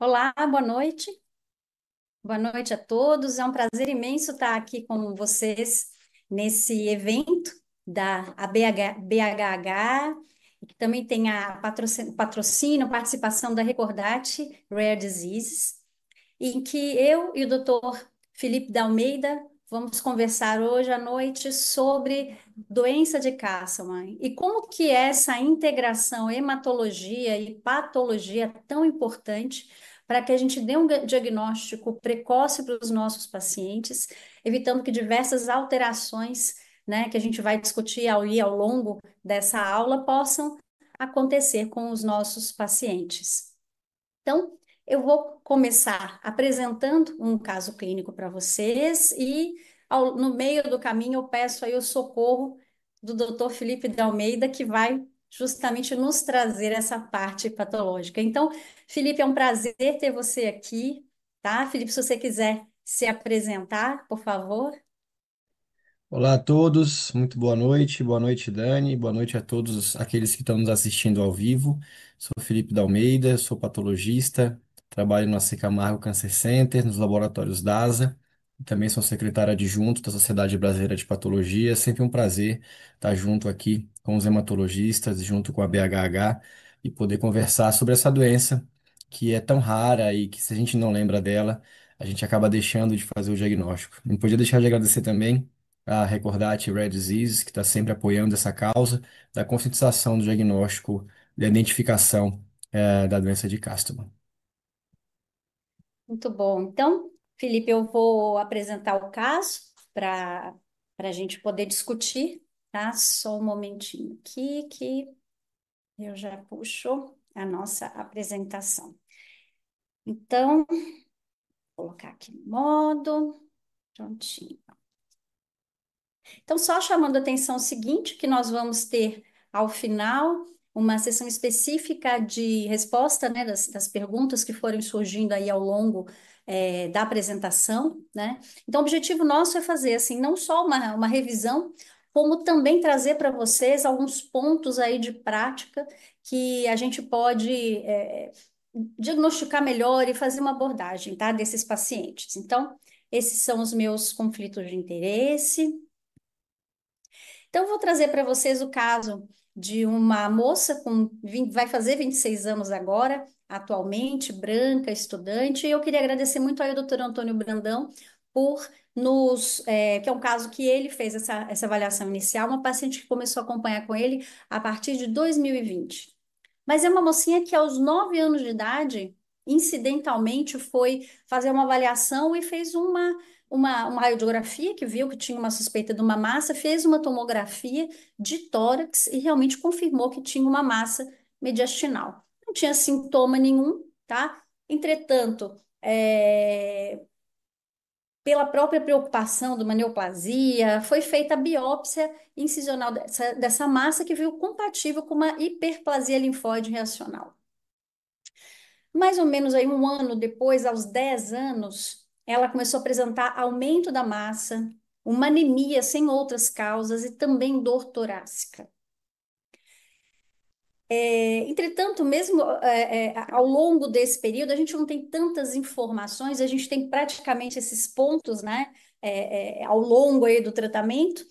Olá, boa noite. Boa noite a todos. É um prazer imenso estar aqui com vocês nesse evento da BHH, e que também tem a patrocínio, participação da Recordati Rare Diseases, em que eu e o Dr. Felipe da Almeida vamos conversar hoje à noite sobre doença de Castleman e como que essa integração hematologia e patologia é tão importante para que a gente dê um diagnóstico precoce para os nossos pacientes, evitando que diversas alterações, né, que a gente vai discutir ao longo dessa aula possam acontecer com os nossos pacientes. Então, eu vou começar apresentando um caso clínico para vocês e no meio do caminho eu peço aí o socorro do Dr. Felipe de Almeida, que vai justamente nos trazer essa parte patológica. Então, Felipe, é um prazer ter você aqui, tá? Felipe, se você quiser se apresentar, por favor. Olá a todos, muito boa noite Dani, boa noite a todos aqueles que estão nos assistindo ao vivo. Sou Felipe da Almeida, sou patologista, trabalho no AC Camargo Cancer Center, nos laboratórios DASA, e também sou secretário adjunto da Sociedade Brasileira de Patologia. É sempre um prazer estar junto aqui com os hematologistas, junto com a BHH, e poder conversar sobre essa doença que é tão rara e que, se a gente não lembra dela, a gente acaba deixando de fazer o diagnóstico. Não podia deixar de agradecer também a Recordati Rare Disease, que está sempre apoiando essa causa da conscientização do diagnóstico, da identificação da doença de Castleman. Muito bom. Então, Felipe, eu vou apresentar o caso para a gente poder discutir, tá? Só um momentinho aqui que eu já puxo a nossa apresentação. Então, vou colocar aqui no modo, prontinho. Então, só chamando a atenção o seguinte, que nós vamos ter ao final uma sessão específica de resposta, né, das perguntas que forem surgindo aí ao longo da apresentação, né? Então, o objetivo nosso é fazer, assim, não só uma revisão, como também trazer para vocês alguns pontos aí de prática que a gente pode diagnosticar melhor e fazer uma abordagem, tá, desses pacientes. Então, esses são os meus conflitos de interesse. Então, eu vou trazer para vocês o caso de uma moça com vai fazer 26 anos agora, atualmente, branca, estudante, e eu queria agradecer muito ao doutor Antônio Brandão por que é um caso que ele fez essa avaliação inicial, uma paciente que começou a acompanhar com ele a partir de 2020. Mas é uma mocinha que aos 9 anos de idade, incidentalmente, foi fazer uma avaliação e fez uma radiografia que viu que tinha uma suspeita de uma massa, fez uma tomografia de tórax e realmente confirmou que tinha uma massa mediastinal. Não tinha sintoma nenhum, tá? Entretanto, pela própria preocupação de uma neoplasia, foi feita a biópsia incisional dessa massa que veio compatível com uma hiperplasia linfóide reacional. Mais ou menos aí um ano depois, aos 10 anos, ela começou a apresentar aumento da massa, uma anemia sem outras causas e também dor torácica. Entretanto, mesmo ao longo desse período, a gente não tem tantas informações, a gente tem praticamente esses pontos, né, ao longo aí do tratamento.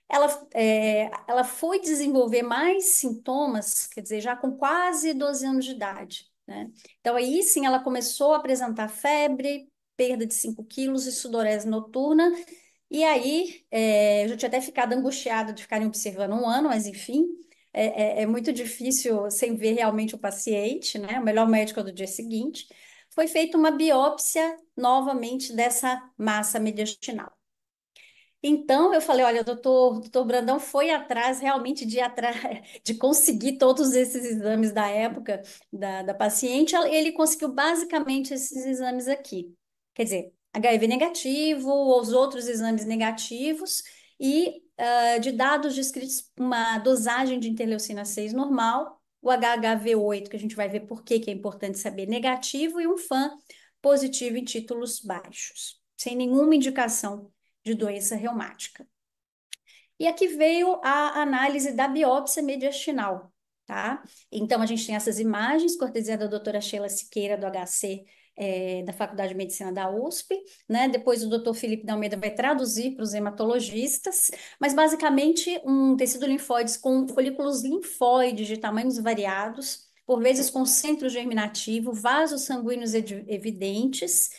Ela foi desenvolver mais sintomas, quer dizer, já com quase 12 anos de idade, né? Então, aí sim, ela começou a apresentar febre, perda de 5 quilos e sudorese noturna. E aí, eu já tinha até ficado angustiada de ficarem observando um ano, mas enfim, é muito difícil sem ver realmente o paciente, né? O melhor médico é do dia seguinte. Foi feita uma biópsia novamente dessa massa mediastinal. Então, eu falei, olha, doutor Brandão foi atrás realmente de, de conseguir todos esses exames da época da paciente. Ele conseguiu basicamente esses exames aqui. Quer dizer, HIV negativo, os outros exames negativos e de dados descritos uma dosagem de interleucina 6 normal, o HHV8, que a gente vai ver por que é importante saber, negativo, e um FAN positivo em títulos baixos, sem nenhuma indicação de doença reumática. E aqui veio a análise da biópsia mediastinal, tá? Então, a gente tem essas imagens, cortesia da doutora Sheila Siqueira, do HC da Faculdade de Medicina da USP, né? Depois o Dr. Felipe da Almeida vai traduzir para os hematologistas, mas basicamente um tecido linfóide com folículos linfóides de tamanhos variados, por vezes com centro germinativo, vasos sanguíneos evidentes,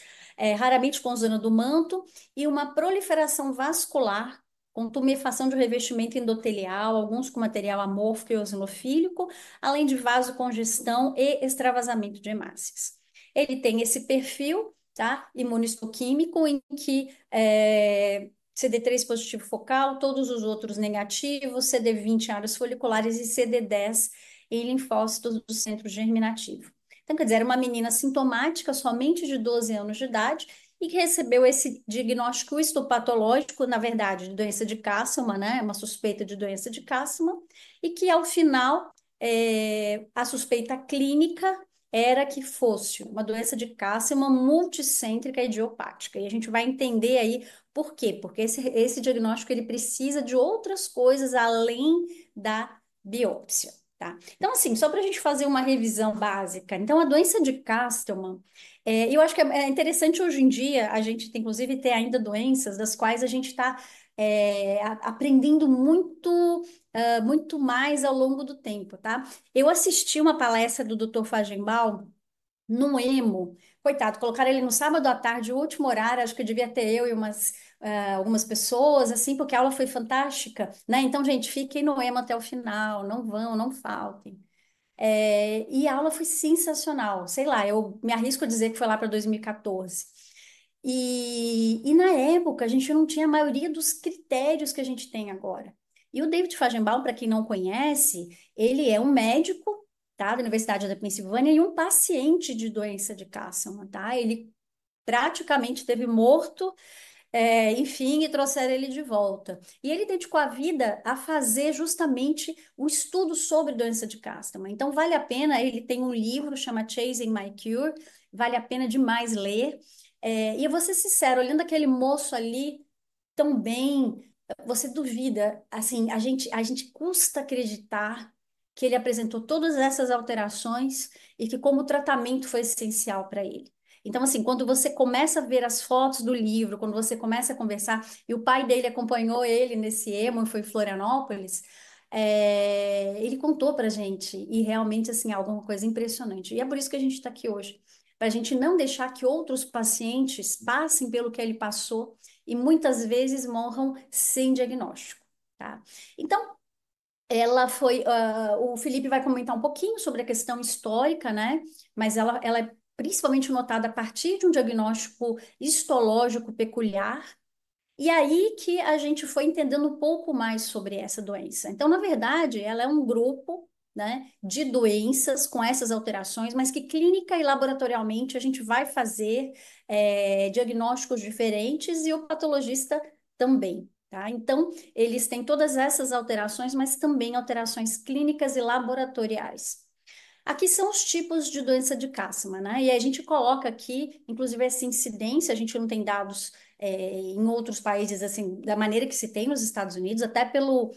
raramente com zona do manto, e uma proliferação vascular com tumefação de revestimento endotelial, alguns com material amorfo e eosinofílico, além de vasocongestão e extravasamento de hemácias. Ele tem esse perfil, tá, imunistoquímico, em que CD3 positivo focal, todos os outros negativos, CD20 em áreas foliculares e CD10 em linfócitos do centro germinativo. Então, quer dizer, era uma menina sintomática, somente de 12 anos de idade, e que recebeu esse diagnóstico histopatológico, na verdade, de doença de Castleman, né? Uma suspeita de doença de Castleman, e que, ao final, a suspeita clínica era que fosse uma doença de Castleman multicêntrica idiopática. E a gente vai entender aí por quê? Porque esse diagnóstico ele precisa de outras coisas além da biópsia. Tá? Então, assim, só para a gente fazer uma revisão básica. Então, a doença de Castleman, eu acho que é interessante hoje em dia a gente, inclusive, ter ainda doenças das quais a gente está aprendendo muito mais ao longo do tempo, tá? Eu assisti uma palestra do Dr. Fajembal no EMO. Coitado, colocaram ele no sábado à tarde, o último horário, acho que devia ter eu e algumas pessoas, assim, porque a aula foi fantástica, né? Então, gente, fiquem no EMO até o final, não vão, não faltem. E a aula foi sensacional. Sei lá, eu me arrisco a dizer que foi lá para 2014. E na época a gente não tinha a maioria dos critérios que a gente tem agora. E o David Fajembal, para quem não conhece, ele é um médico, tá, da Universidade da Pensilvânia e um paciente de doença de Castleman, tá? Ele praticamente teve morto, enfim, e trouxeram ele de volta. E ele dedicou a vida a fazer justamente o estudo sobre doença de Castleman. Então, vale a pena, ele tem um livro, chama Chasing My Cure, vale a pena demais ler. E eu vou ser sincero, olhando aquele moço ali tão bem, você duvida, assim, a gente custa acreditar que ele apresentou todas essas alterações e que como o tratamento foi essencial para ele. Então, assim, quando você começa a ver as fotos do livro, quando você começa a conversar, e o pai dele acompanhou ele nesse emo, foi em Florianópolis, ele contou pra gente, e realmente, assim, é alguma coisa impressionante. E é por isso que a gente está aqui hoje, para a gente não deixar que outros pacientes passem pelo que ele passou e muitas vezes morram sem diagnóstico, tá? Então, o Felipe vai comentar um pouquinho sobre a questão histórica, né? Mas ela é principalmente notada a partir de um diagnóstico histológico peculiar, e aí que a gente foi entendendo um pouco mais sobre essa doença. Então, na verdade, ela é um grupo, né, de doenças com essas alterações, mas que clínica e laboratorialmente a gente vai fazer diagnósticos diferentes e o patologista também. Tá? Então, eles têm todas essas alterações, mas também alterações clínicas e laboratoriais. Aqui são os tipos de doença de Castleman, né? E a gente coloca aqui, inclusive, essa incidência, a gente não tem dados em outros países, assim, da maneira que se tem nos Estados Unidos, até pelo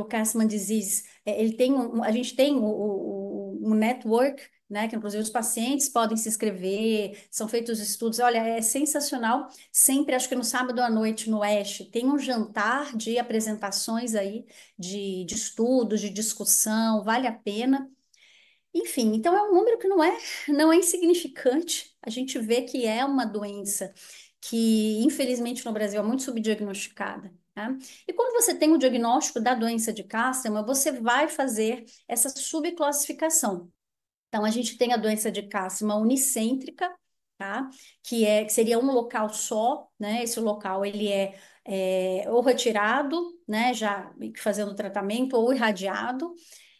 Castleman Disease, ele tem a gente tem um network, né, que inclusive os pacientes podem se inscrever, são feitos estudos, olha, é sensacional, sempre, acho que no sábado à noite, no Oeste, tem um jantar de apresentações aí, de estudos, de discussão, vale a pena. Enfim, então é um número que não é insignificante. A gente vê que é uma doença que, infelizmente, no Brasil é muito subdiagnosticada. Tá? E quando você tem o diagnóstico da doença de Castleman, você vai fazer essa subclassificação. Então, a gente tem a doença de Castleman unicêntrica, tá? Que seria um local só, né? Esse local ele é ou retirado, né? Já fazendo o tratamento, ou irradiado.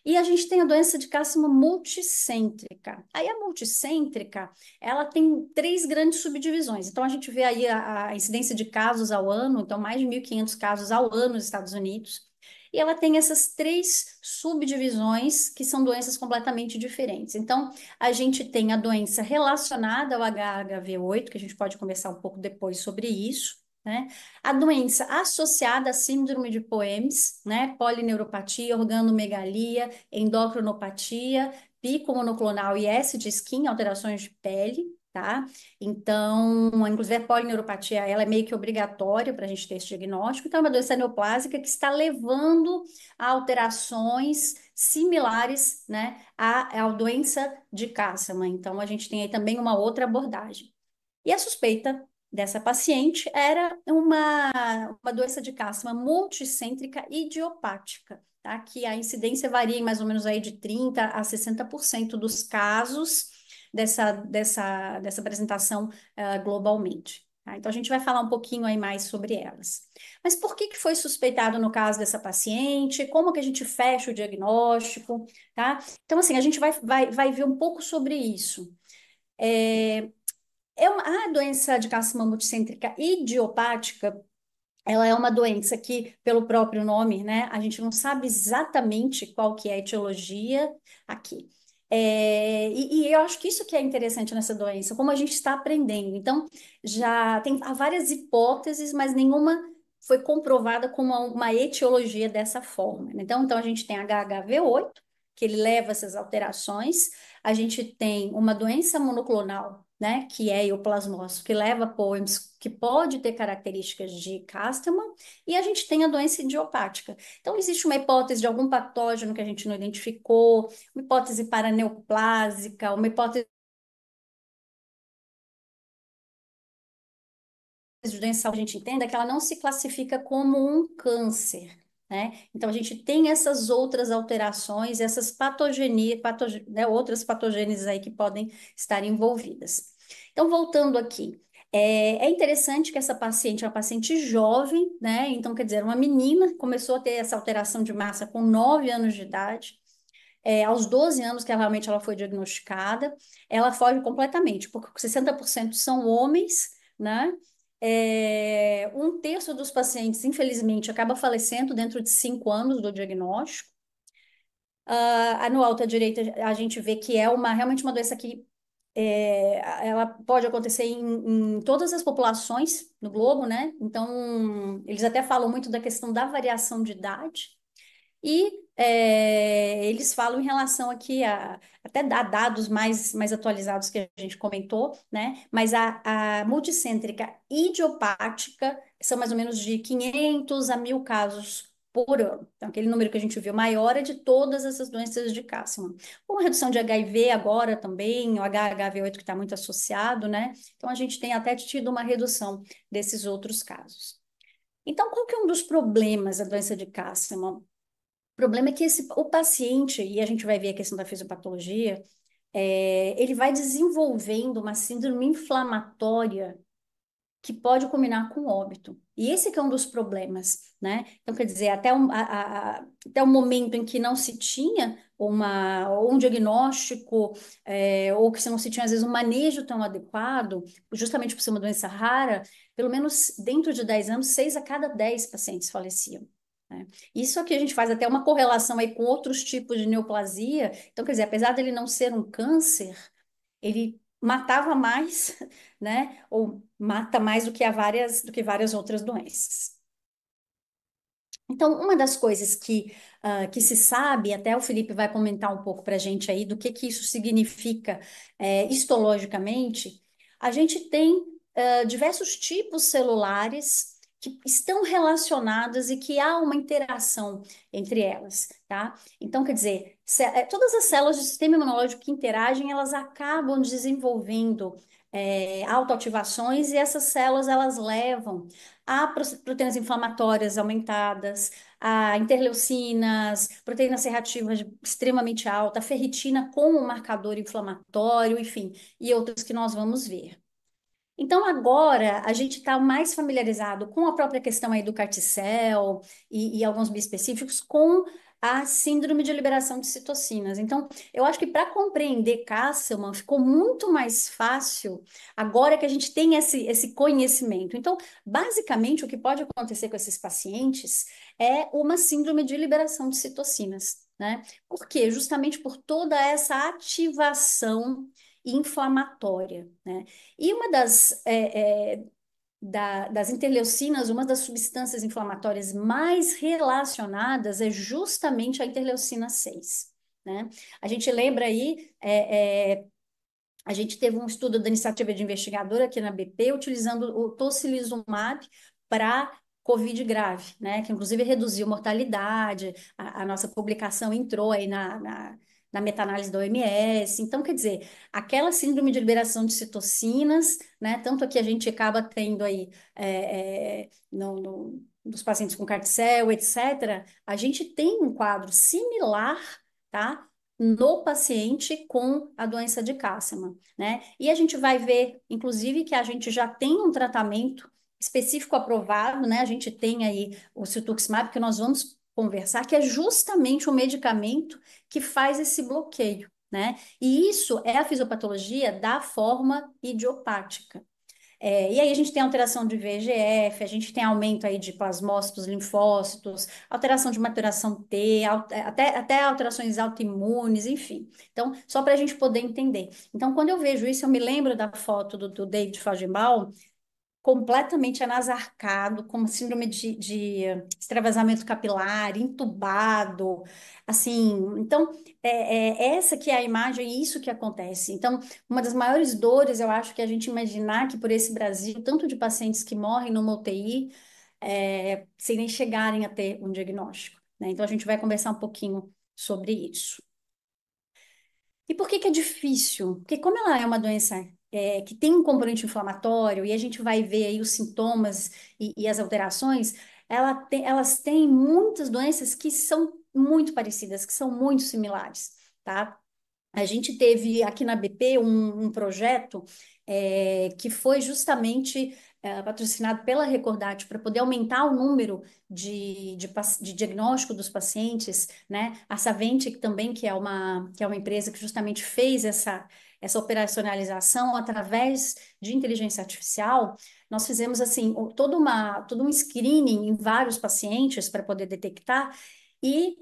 E a gente tem a doença de Castleman multicêntrica. Aí a multicêntrica, ela tem três grandes subdivisões. Então a gente vê aí a incidência de casos ao ano, então mais de 1.500 casos ao ano nos Estados Unidos. E ela tem essas três subdivisões que são doenças completamente diferentes. Então, a gente tem a doença relacionada ao HHV8, que a gente pode conversar um pouco depois sobre isso, né? A doença associada à síndrome de Poems, né? Polineuropatia, organomegalia, endocrinopatia, pico monoclonal e S de skin, alterações de pele, tá? Então, inclusive a polineuropatia, ela é meio que obrigatória para a gente ter esse diagnóstico. Então, é uma doença neoplásica que está levando a alterações similares, né, à doença de Castleman. Então, a gente tem aí também uma outra abordagem. E a suspeita dessa paciente era uma doença de Castleman multicêntrica idiopática, tá? Que a incidência varia em mais ou menos aí de 30 a 60% dos casos dessa apresentação globalmente. Tá? Então, a gente vai falar um pouquinho aí mais sobre elas. Mas por que que foi suspeitado no caso dessa paciente? Como que a gente fecha o diagnóstico? Tá? Então, assim, a gente vai ver um pouco sobre isso. A doença de cássima multicêntrica idiopática, ela é uma doença que, pelo próprio nome, né, a gente não sabe exatamente qual que é a etiologia aqui. E eu acho que isso que é interessante nessa doença, como a gente está aprendendo. Então, há várias hipóteses, mas nenhuma foi comprovada como uma etiologia dessa forma, né? Então, a gente tem HHV8, que ele leva essas alterações. A gente tem uma doença monoclonal, né, que é euplasmose, que leva a POEMS, que pode ter características de Castleman, e a gente tem a doença idiopática. Então, existe uma hipótese de algum patógeno que a gente não identificou, uma hipótese paraneoplásica, uma hipótese de doença a gente entenda que ela não se classifica como um câncer, né? Então, a gente tem essas outras alterações, essas né, outras patogêneses aí que podem estar envolvidas. Então, voltando aqui, é interessante que essa paciente é uma paciente jovem, né? Então, quer dizer, uma menina começou a ter essa alteração de massa com 9 anos de idade. Aos 12 anos que realmente ela foi diagnosticada, ela foge completamente, porque 60% são homens, né? Um terço dos pacientes, infelizmente, acaba falecendo dentro de 5 anos do diagnóstico. No alto à direita, a gente vê que é realmente uma doença que ela pode acontecer em todas as populações no globo, né? Então, eles até falam muito da questão da variação de idade. E eles falam em relação aqui até a dados mais atualizados que a gente comentou, né? Mas a multicêntrica idiopática são mais ou menos de 500 a 1.000 casos por ano. Então, aquele número que a gente viu maior é de todas essas doenças de Castleman. Com a redução de HIV agora também, o HHV8 que está muito associado, né? Então, a gente tem até tido uma redução desses outros casos. Então, qual que é um dos problemas da doença de Castleman? O problema é que o paciente, e a gente vai ver a questão da fisiopatologia, ele vai desenvolvendo uma síndrome inflamatória que pode culminar com óbito. E esse que é um dos problemas, né? Então, quer dizer, até o momento em que não se tinha ou um diagnóstico, ou que se não se tinha, às vezes, um manejo tão adequado, justamente por ser uma doença rara, pelo menos dentro de 10 anos, 6 a cada 10 pacientes faleciam. Né? Isso aqui a gente faz até uma correlação aí com outros tipos de neoplasia. Então, quer dizer, apesar dele não ser um câncer, ele matava mais, né? Ou mata mais do que várias outras doenças. Então, uma das coisas que se sabe, até o Felipe vai comentar um pouco para a gente aí do que isso significa histologicamente, a gente tem diversos tipos celulares que estão relacionadas e que há uma interação entre elas, tá? Então, quer dizer, todas as células do sistema imunológico que interagem, elas acabam desenvolvendo autoativações e essas células, elas levam a proteínas inflamatórias aumentadas, a interleucinas, proteínas serrativas extremamente alta, a ferritina como um marcador inflamatório, enfim, e outras que nós vamos ver. Então, agora, a gente está mais familiarizado com a própria questão aí do carticel e alguns bispecíficos com a síndrome de liberação de citocinas. Então, eu acho que para compreender Castleman ficou muito mais fácil agora que a gente tem esse conhecimento. Então, basicamente, o que pode acontecer com esses pacientes é uma síndrome de liberação de citocinas, né? Por quê? Justamente por toda essa ativação inflamatória, né? E uma das interleucinas, uma das substâncias inflamatórias mais relacionadas é justamente a interleucina 6, né? A gente lembra aí, a gente teve um estudo da iniciativa de investigadora aqui na BP, utilizando o tocilizumab para Covid grave, né? Que inclusive reduziu mortalidade. A nossa publicação entrou aí na meta-análise da OMS. Então, quer dizer, aquela síndrome de liberação de citocinas, né? Tanto que a gente acaba tendo aí dos pacientes com CARTICEL, etc., a gente tem um quadro similar, tá? No paciente com a doença de Castleman, né? E a gente vai ver, inclusive, que a gente já tem um tratamento específico aprovado, né? A gente tem aí o cetuximab, que nós vamos conversar, que é justamente o medicamento que faz esse bloqueio, né? E isso é a fisiopatologia da forma idiopática. E aí a gente tem alteração de VEGF, a gente tem aumento aí de plasmócitos, linfócitos, alteração de maturação T, até alterações autoimunes, enfim. Então, só para a gente poder entender. Então, quando eu vejo isso, eu me lembro da foto do David Fajimbaum, completamente anasarcado, com síndrome de extravasamento capilar, entubado, assim, então, essa que é a imagem e isso que acontece. Então, uma das maiores dores, eu acho, que a gente imaginar que por esse Brasil, tanto de pacientes que morrem numa UTI, sem nem chegarem a ter um diagnóstico, né? Então, a gente vai conversar um pouquinho sobre isso. E por que que é difícil? Porque como ela é uma doença que tem um componente inflamatório e a gente vai ver aí os sintomas e as alterações, elas têm muitas doenças que são muito parecidas, que são muito similares, tá? A gente teve aqui na BP um projeto que foi justamente patrocinado pela Recordati para poder aumentar o número de diagnóstico dos pacientes, né? A Savente que também, que é uma empresa que justamente fez essa operacionalização através de inteligência artificial, nós fizemos assim todo um screening em vários pacientes para poder detectar e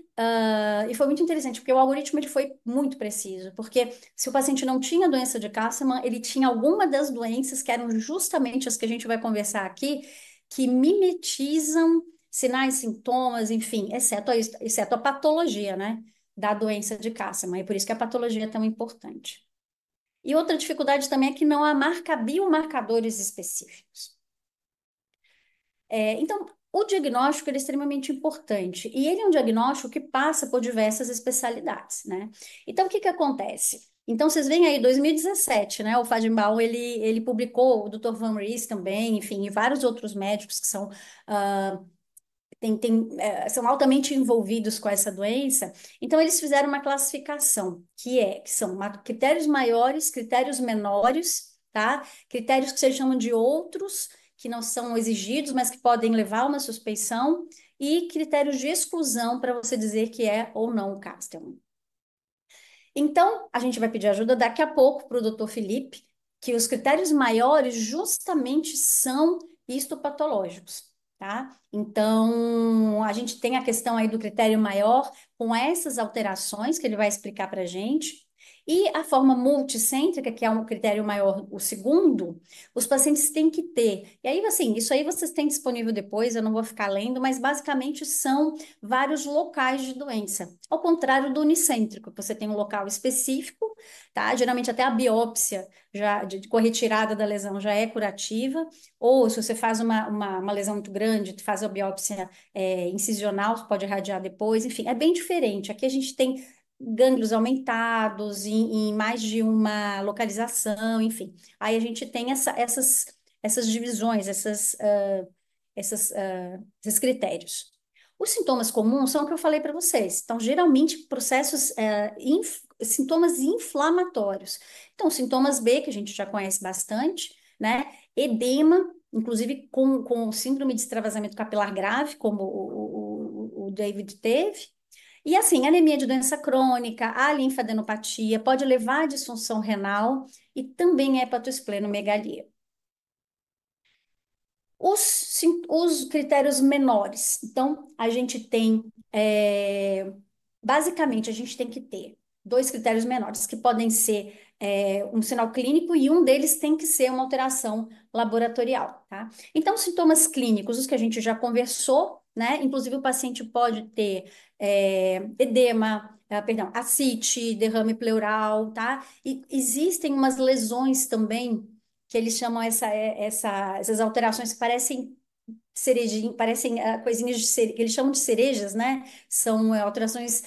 foi muito interessante, porque o algoritmo ele foi muito preciso, porque se o paciente não tinha doença de Castleman, ele tinha alguma das doenças que eram justamente as que a gente vai conversar aqui, que mimetizam sinais, sintomas, enfim, exceto a patologia, né, da doença de Castleman, e por isso que a patologia é tão importante. E outra dificuldade também é que não há biomarcadores específicos. Então, o diagnóstico ele é extremamente importante e ele é um diagnóstico que passa por diversas especialidades, né? Então, o que que acontece? Então, vocês veem aí, 2017, né? O Fajimbaum, ele publicou, o Dr. Van Rees também, enfim, e vários outros médicos que ah, são altamente envolvidos com essa doença. Então, eles fizeram uma classificação, que são critérios maiores, critérios menores, tá? Critérios que se chamam de outros, que não são exigidos, mas que podem levar a uma suspeição, e critérios de exclusão para você dizer que é ou não o Castleman. Então, a gente vai pedir ajuda daqui a pouco para o doutor Felipe, que os critérios maiores justamente são histopatológicos, tá? Então, a gente tem a questão aí do critério maior com essas alterações que ele vai explicar para a gente. E a forma multicêntrica, que é um critério maior, o segundo, os pacientes têm que ter. E aí, assim, isso aí vocês têm disponível depois, eu não vou ficar lendo, mas basicamente são vários locais de doença. Ao contrário do unicêntrico, que você tem um local específico, tá? Geralmente até a biópsia já com a retirada da lesão já é curativa, ou se você faz uma lesão muito grande, tu faz a biópsia incisional, você pode irradiar depois, enfim, é bem diferente. Aqui a gente tem gânglios aumentados em mais de uma localização, enfim. Aí a gente tem essas divisões, esses critérios. Os sintomas comuns são o que eu falei para vocês. Então, geralmente, sintomas inflamatórios. Então, sintomas B, que a gente já conhece bastante, né? Edema, inclusive com síndrome de extravasamento capilar grave, como o David teve. E assim, anemia de doença crônica, a linfadenopatia pode levar à disfunção renal e também a hepatosplenomegalia. Os critérios menores. Então, a gente tem, basicamente, a gente tem que ter dois critérios menores, que podem ser um sinal clínico e um deles tem que ser uma alteração laboratorial, tá? Então, sintomas clínicos, os que a gente já conversou, né? Inclusive, o paciente pode ter edema, perdão, ascite, derrame pleural, tá? E existem umas lesões também que eles chamam essas alterações que parecem cerejinha, parecem coisinhas de que eles chamam de cerejas, né? São alterações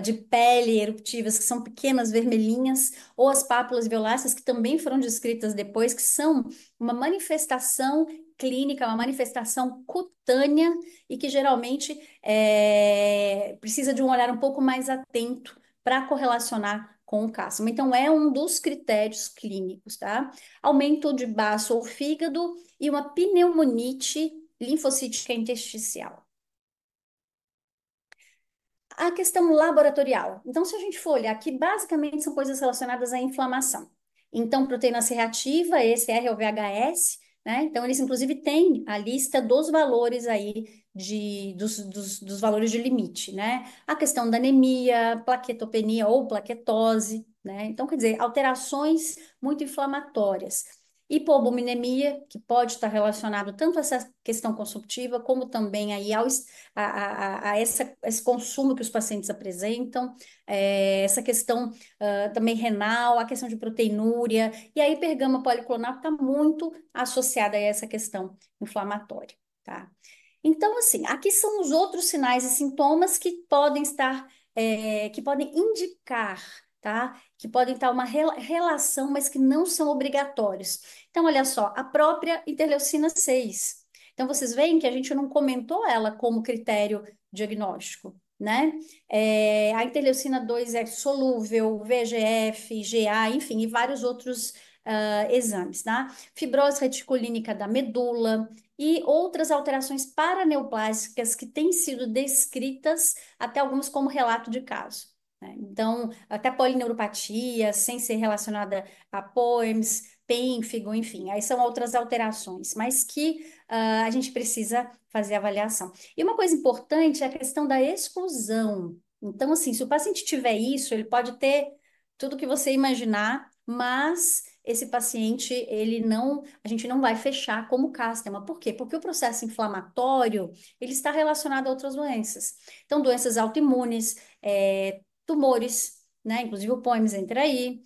de pele eruptivas que são pequenas vermelhinhas, ou as pápulas violáceas que também foram descritas depois, que são uma manifestação clínica, uma manifestação cutânea e que geralmente precisa de um olhar um pouco mais atento para correlacionar com o cássimo. Então, é um dos critérios clínicos, tá? Aumento de baço ou fígado e uma pneumonite linfocítica intersticial. A questão laboratorial. Então, se a gente for olhar aqui, basicamente são coisas relacionadas à inflamação. Então, proteína C reativa, esse R ou VHS, né? Então, eles inclusive têm a lista dos valores aí dos valores de limite, né? A questão da anemia, plaquetopenia ou plaquetose, né? Então, quer dizer, alterações muito inflamatórias. Hipoalbuminemia, que pode estar relacionado tanto a essa questão consumptiva, como também aí esse consumo que os pacientes apresentam, essa questão também renal, a questão de proteinúria, e a hipergama policlonal está muito associada a essa questão inflamatória, tá? Então, assim, aqui são os outros sinais e sintomas que podem estar, que podem indicar, tá? Que podem estar uma relação, mas que não são obrigatórios. Então, olha só, a própria interleucina 6. Então, vocês veem que a gente não comentou ela como critério diagnóstico, né? A interleucina 2 é solúvel, VEGF, GA, enfim, e vários outros exames, tá? Fibrose reticulínica da medula e outras alterações paraneoplásicas que têm sido descritas, até algumas como relato de caso, né? Então, até polineuropatia, sem ser relacionada a POEMS, pênfigo, enfim, aí são outras alterações, mas que a gente precisa fazer avaliação. E uma coisa importante é a questão da exclusão. Então, assim, se o paciente tiver isso, ele pode ter tudo que você imaginar, mas esse paciente, a gente não vai fechar como cástema. Por quê? Porque o processo inflamatório, ele está relacionado a outras doenças. Então, doenças autoimunes, tumores, né? Inclusive o POEMS entra aí,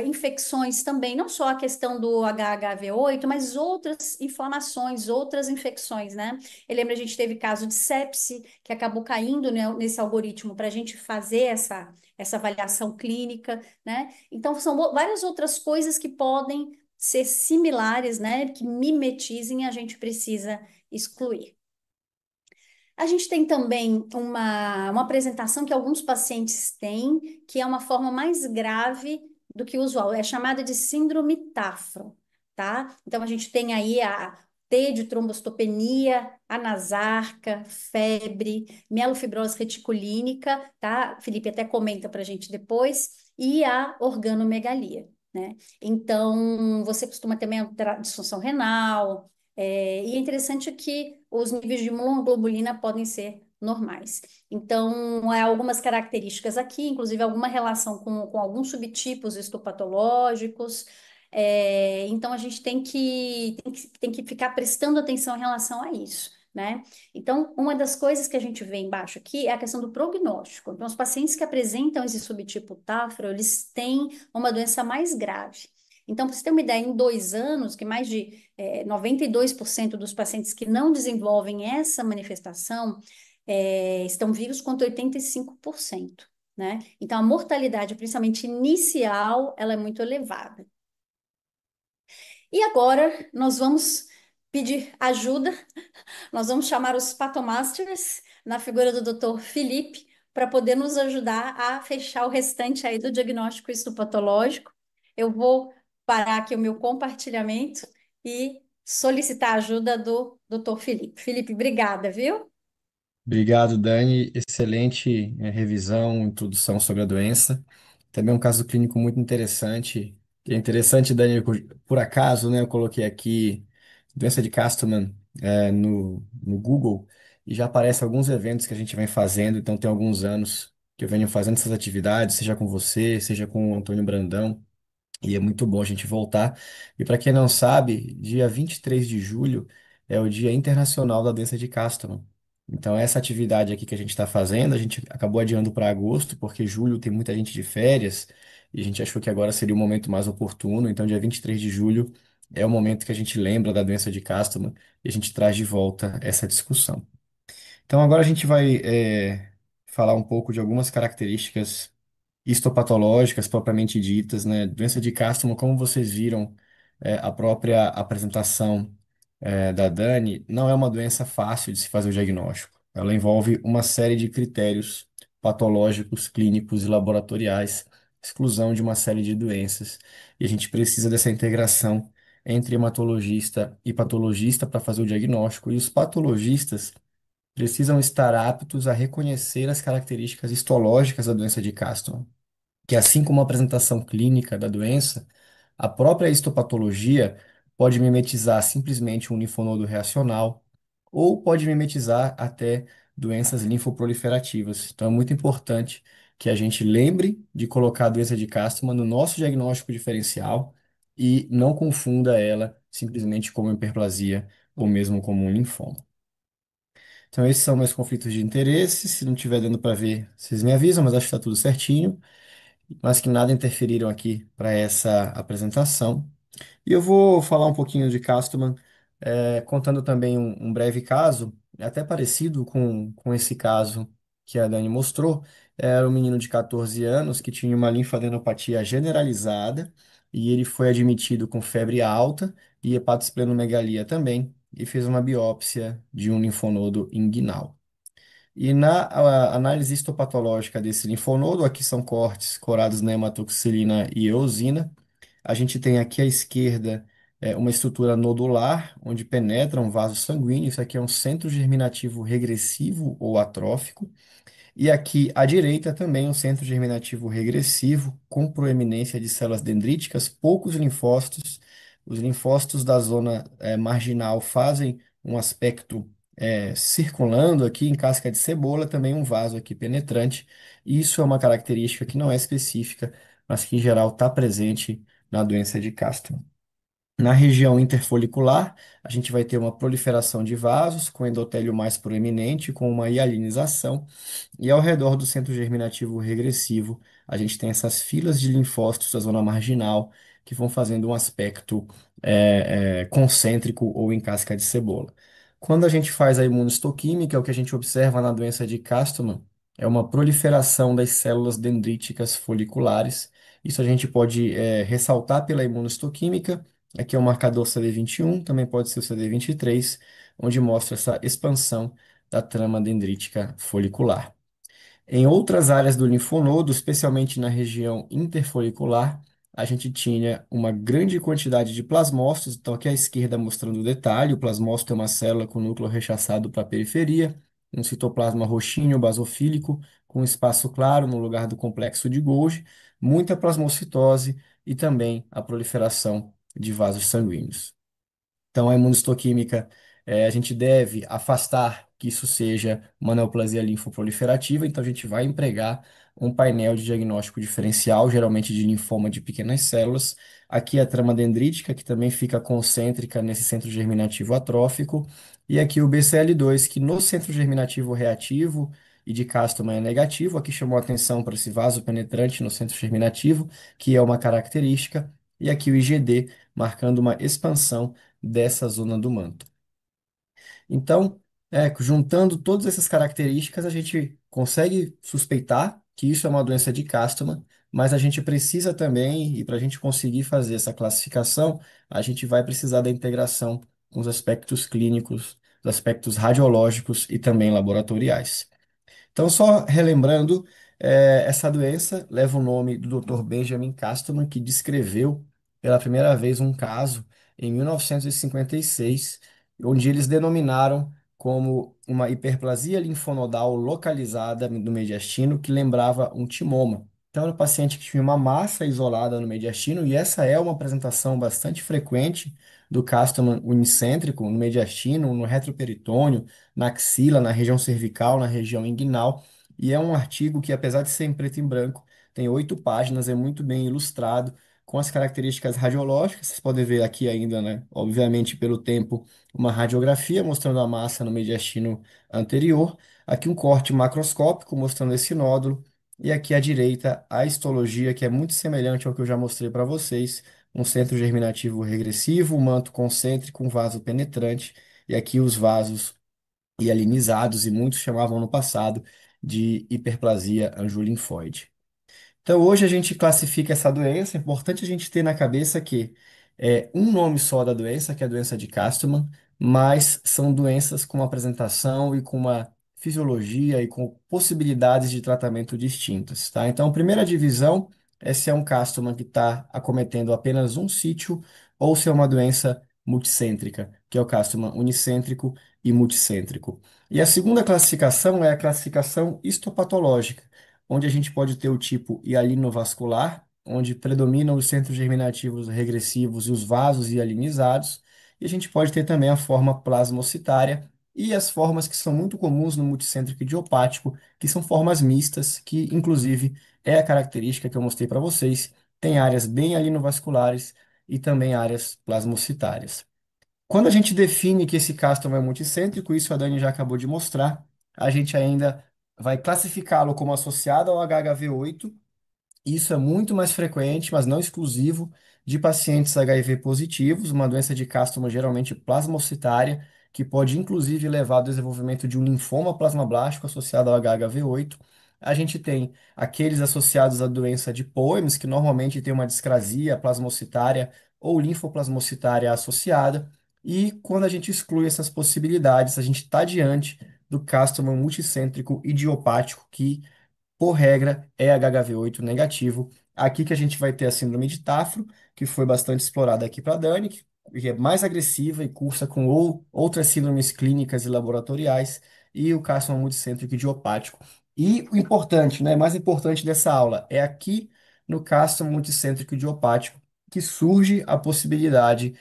infecções também, não só a questão do HHV8, mas outras inflamações, outras infecções, né? Eu lembro, a gente teve caso de sepse, que acabou caindo, né, nesse algoritmo para a gente fazer essa avaliação clínica, né? Então, são várias outras coisas que podem ser similares, né, que mimetizem, a gente precisa excluir. A gente tem também uma apresentação que alguns pacientes têm, que é uma forma mais grave do que o usual, é chamada de síndrome Tafro, tá? Então a gente tem aí a T de trombocitopenia, anasarca, febre, mielofibrose reticulínica, tá? Felipe até comenta para a gente depois, e a organomegalia, né? Então você costuma ter disfunção renal, e é interessante que os níveis de imunoglobulina podem ser normais. Então, há algumas características aqui, inclusive alguma relação com alguns subtipos histopatológicos. Então, a gente tem que ficar prestando atenção em relação a isso, né? Então, uma das coisas que a gente vê embaixo aqui é a questão do prognóstico. Então, os pacientes que apresentam esse subtipo TAFRO, eles têm uma doença mais grave. Então, para você ter uma ideia, em 2 anos, que mais de 92% dos pacientes que não desenvolvem essa manifestação estão vivos contra 85%, né? Então, a mortalidade, principalmente inicial, ela é muito elevada. E agora, nós vamos pedir ajuda, nós vamos chamar os patomasters na figura do Dr. Felipe para poder nos ajudar a fechar o restante aí do diagnóstico histopatológico. Eu vou parar aqui o meu compartilhamento e solicitar a ajuda do Dr. Felipe. Felipe, obrigada, viu? Obrigado, Dani. Excelente, revisão, introdução sobre a doença. Também um caso clínico muito interessante. Que é interessante, Dani, por acaso, né, eu coloquei aqui doença de Castleman, no Google e já aparecem alguns eventos que a gente vem fazendo. Então, tem alguns anos que eu venho fazendo essas atividades, seja com você, seja com o Antônio Brandão. E é muito bom a gente voltar. E para quem não sabe, dia 23 de julho é o Dia Internacional da Doença de Castleman. Então, essa atividade aqui que a gente está fazendo, a gente acabou adiando para agosto, porque julho tem muita gente de férias, e a gente achou que agora seria o momento mais oportuno. Então, dia 23 de julho é o momento que a gente lembra da doença de Castleman e a gente traz de volta essa discussão. Então, agora a gente vai, falar um pouco de algumas características histopatológicas propriamente ditas, né? Doença de Castleman, como vocês viram, a própria apresentação, da Dani, não é uma doença fácil de se fazer o diagnóstico. Ela envolve uma série de critérios patológicos, clínicos e laboratoriais, exclusão de uma série de doenças. E a gente precisa dessa integração entre hematologista e patologista para fazer o diagnóstico. E os patologistas precisam estar aptos a reconhecer as características histológicas da doença de Castleman, que assim como a apresentação clínica da doença, a própria histopatologia pode mimetizar simplesmente um linfonodo reacional ou pode mimetizar até doenças linfoproliferativas. Então é muito importante que a gente lembre de colocar a doença de Castleman no nosso diagnóstico diferencial e não confunda ela simplesmente como hiperplasia ou mesmo como um linfoma. Então esses são meus conflitos de interesse. Se não estiver dando para ver, vocês me avisam, mas acho que está tudo certinho, mas que nada interferiram aqui para essa apresentação. E eu vou falar um pouquinho de Castleman, contando também um breve caso, até parecido com esse caso que a Dani mostrou. Era um menino de 14 anos que tinha uma linfadenopatia generalizada e ele foi admitido com febre alta e hepatosplenomegalia também e fez uma biópsia de um linfonodo inguinal. E na análise histopatológica desse linfonodo, aqui são cortes corados na hematoxilina e eosina. A gente tem aqui à esquerda, uma estrutura nodular, onde penetra um vaso sanguíneo. Isso aqui é um centro germinativo regressivo ou atrófico. E aqui à direita também um centro germinativo regressivo, com proeminência de células dendríticas, poucos linfócitos. Os linfócitos da zona marginal fazem um aspecto circulando aqui em casca de cebola, também um vaso aqui penetrante. Isso é uma característica que não é específica, mas que em geral está presente na doença de Castro. Na região interfolicular, a gente vai ter uma proliferação de vasos, com endotélio mais proeminente, com uma hialinização. E ao redor do centro germinativo regressivo, a gente tem essas filas de linfócitos da zona marginal que vão fazendo um aspecto concêntrico ou em casca de cebola. Quando a gente faz a imunistoquímica, o que a gente observa na doença de Castleman é uma proliferação das células dendríticas foliculares. Isso a gente pode ressaltar pela imunistoquímica. Aqui é o marcador CD21, também pode ser o CD23, onde mostra essa expansão da trama dendrítica folicular. Em outras áreas do linfonodo, especialmente na região interfolicular, a gente tinha uma grande quantidade de plasmócitos. Então, aqui à esquerda mostrando o detalhe: o plasmócito é uma célula com núcleo rechaçado para a periferia, um citoplasma roxinho basofílico, com espaço claro no lugar do complexo de Golgi, muita plasmocitose e também a proliferação de vasos sanguíneos. Então, a imunistoquímica, a gente deve afastar que isso seja uma neoplasia linfoproliferativa, então a gente vai empregar um painel de diagnóstico diferencial, geralmente de linfoma de pequenas células. Aqui a trama dendrítica, que também fica concêntrica nesse centro germinativo atrófico, e aqui o BCL2, que no centro germinativo reativo e de Castleman é negativo. Aqui chamou a atenção para esse vaso penetrante no centro germinativo, que é uma característica, e aqui o IgD, marcando uma expansão dessa zona do manto. Então, juntando todas essas características, a gente consegue suspeitar que isso é uma doença de Castleman, mas a gente precisa também, e para a gente conseguir fazer essa classificação, a gente vai precisar da integração com os aspectos clínicos, os aspectos radiológicos e também laboratoriais. Então, só relembrando, essa doença leva o nome do Dr. Benjamin Castleman, que descreveu pela primeira vez um caso em 1956, onde eles denominaram como uma hiperplasia linfonodal localizada no mediastino que lembrava um timoma. Então, era um paciente que tinha uma massa isolada no mediastino, e essa é uma apresentação bastante frequente do Castleman unicêntrico no mediastino, no retroperitônio, na axila, na região cervical, na região inguinal. E é um artigo que, apesar de ser em preto e branco, tem 8 páginas, é muito bem ilustrado, com as características radiológicas. Vocês podem ver aqui ainda, né? Obviamente, pelo tempo, uma radiografia mostrando a massa no mediastino anterior. Aqui um corte macroscópico mostrando esse nódulo. E aqui à direita, a histologia, que é muito semelhante ao que eu já mostrei para vocês. Um centro germinativo regressivo, um manto concêntrico, um vaso penetrante. E aqui os vasos hialinizados, e muitos chamavam no passado de hiperplasia anjolinfóide. Então, hoje a gente classifica essa doença. É importante a gente ter na cabeça que é um nome só da doença, que é a doença de Castleman, mas são doenças com uma apresentação e com uma fisiologia e com possibilidades de tratamento distintas, tá? Então, a primeira divisão é se é um Castleman que está acometendo apenas um sítio ou se é uma doença multicêntrica, que é o Castleman unicêntrico e multicêntrico. E a segunda classificação é a classificação histopatológica, onde a gente pode ter o tipo hialinovascular, onde predominam os centros germinativos regressivos e os vasos hialinizados, e a gente pode ter também a forma plasmocitária e as formas que são muito comuns no multicêntrico idiopático, que são formas mistas, que inclusive é a característica que eu mostrei para vocês, tem áreas bem hialinovasculares e também áreas plasmocitárias. Quando a gente define que esse castrum é multicêntrico, isso a Dani já acabou de mostrar, a gente ainda vai classificá-lo como associado ao HHV8. Isso é muito mais frequente, mas não exclusivo, de pacientes HIV positivos, uma doença de Castleman geralmente plasmocitária, que pode inclusive levar ao desenvolvimento de um linfoma plasmablástico associado ao HHV8. A gente tem aqueles associados à doença de Poems, que normalmente tem uma discrasia plasmocitária ou linfoplasmocitária associada. E quando a gente exclui essas possibilidades, a gente está diante do Castleman multicêntrico idiopático, que por regra, é HHV8 negativo. Aqui que a gente vai ter a síndrome de Tafro, que foi bastante explorada aqui para Dani, que é mais agressiva e cursa com outras síndromes clínicas e laboratoriais, e o carcinoma multicêntrico idiopático. E o importante, né, mais importante dessa aula, é aqui no carcinoma multicêntrico idiopático que surge a possibilidade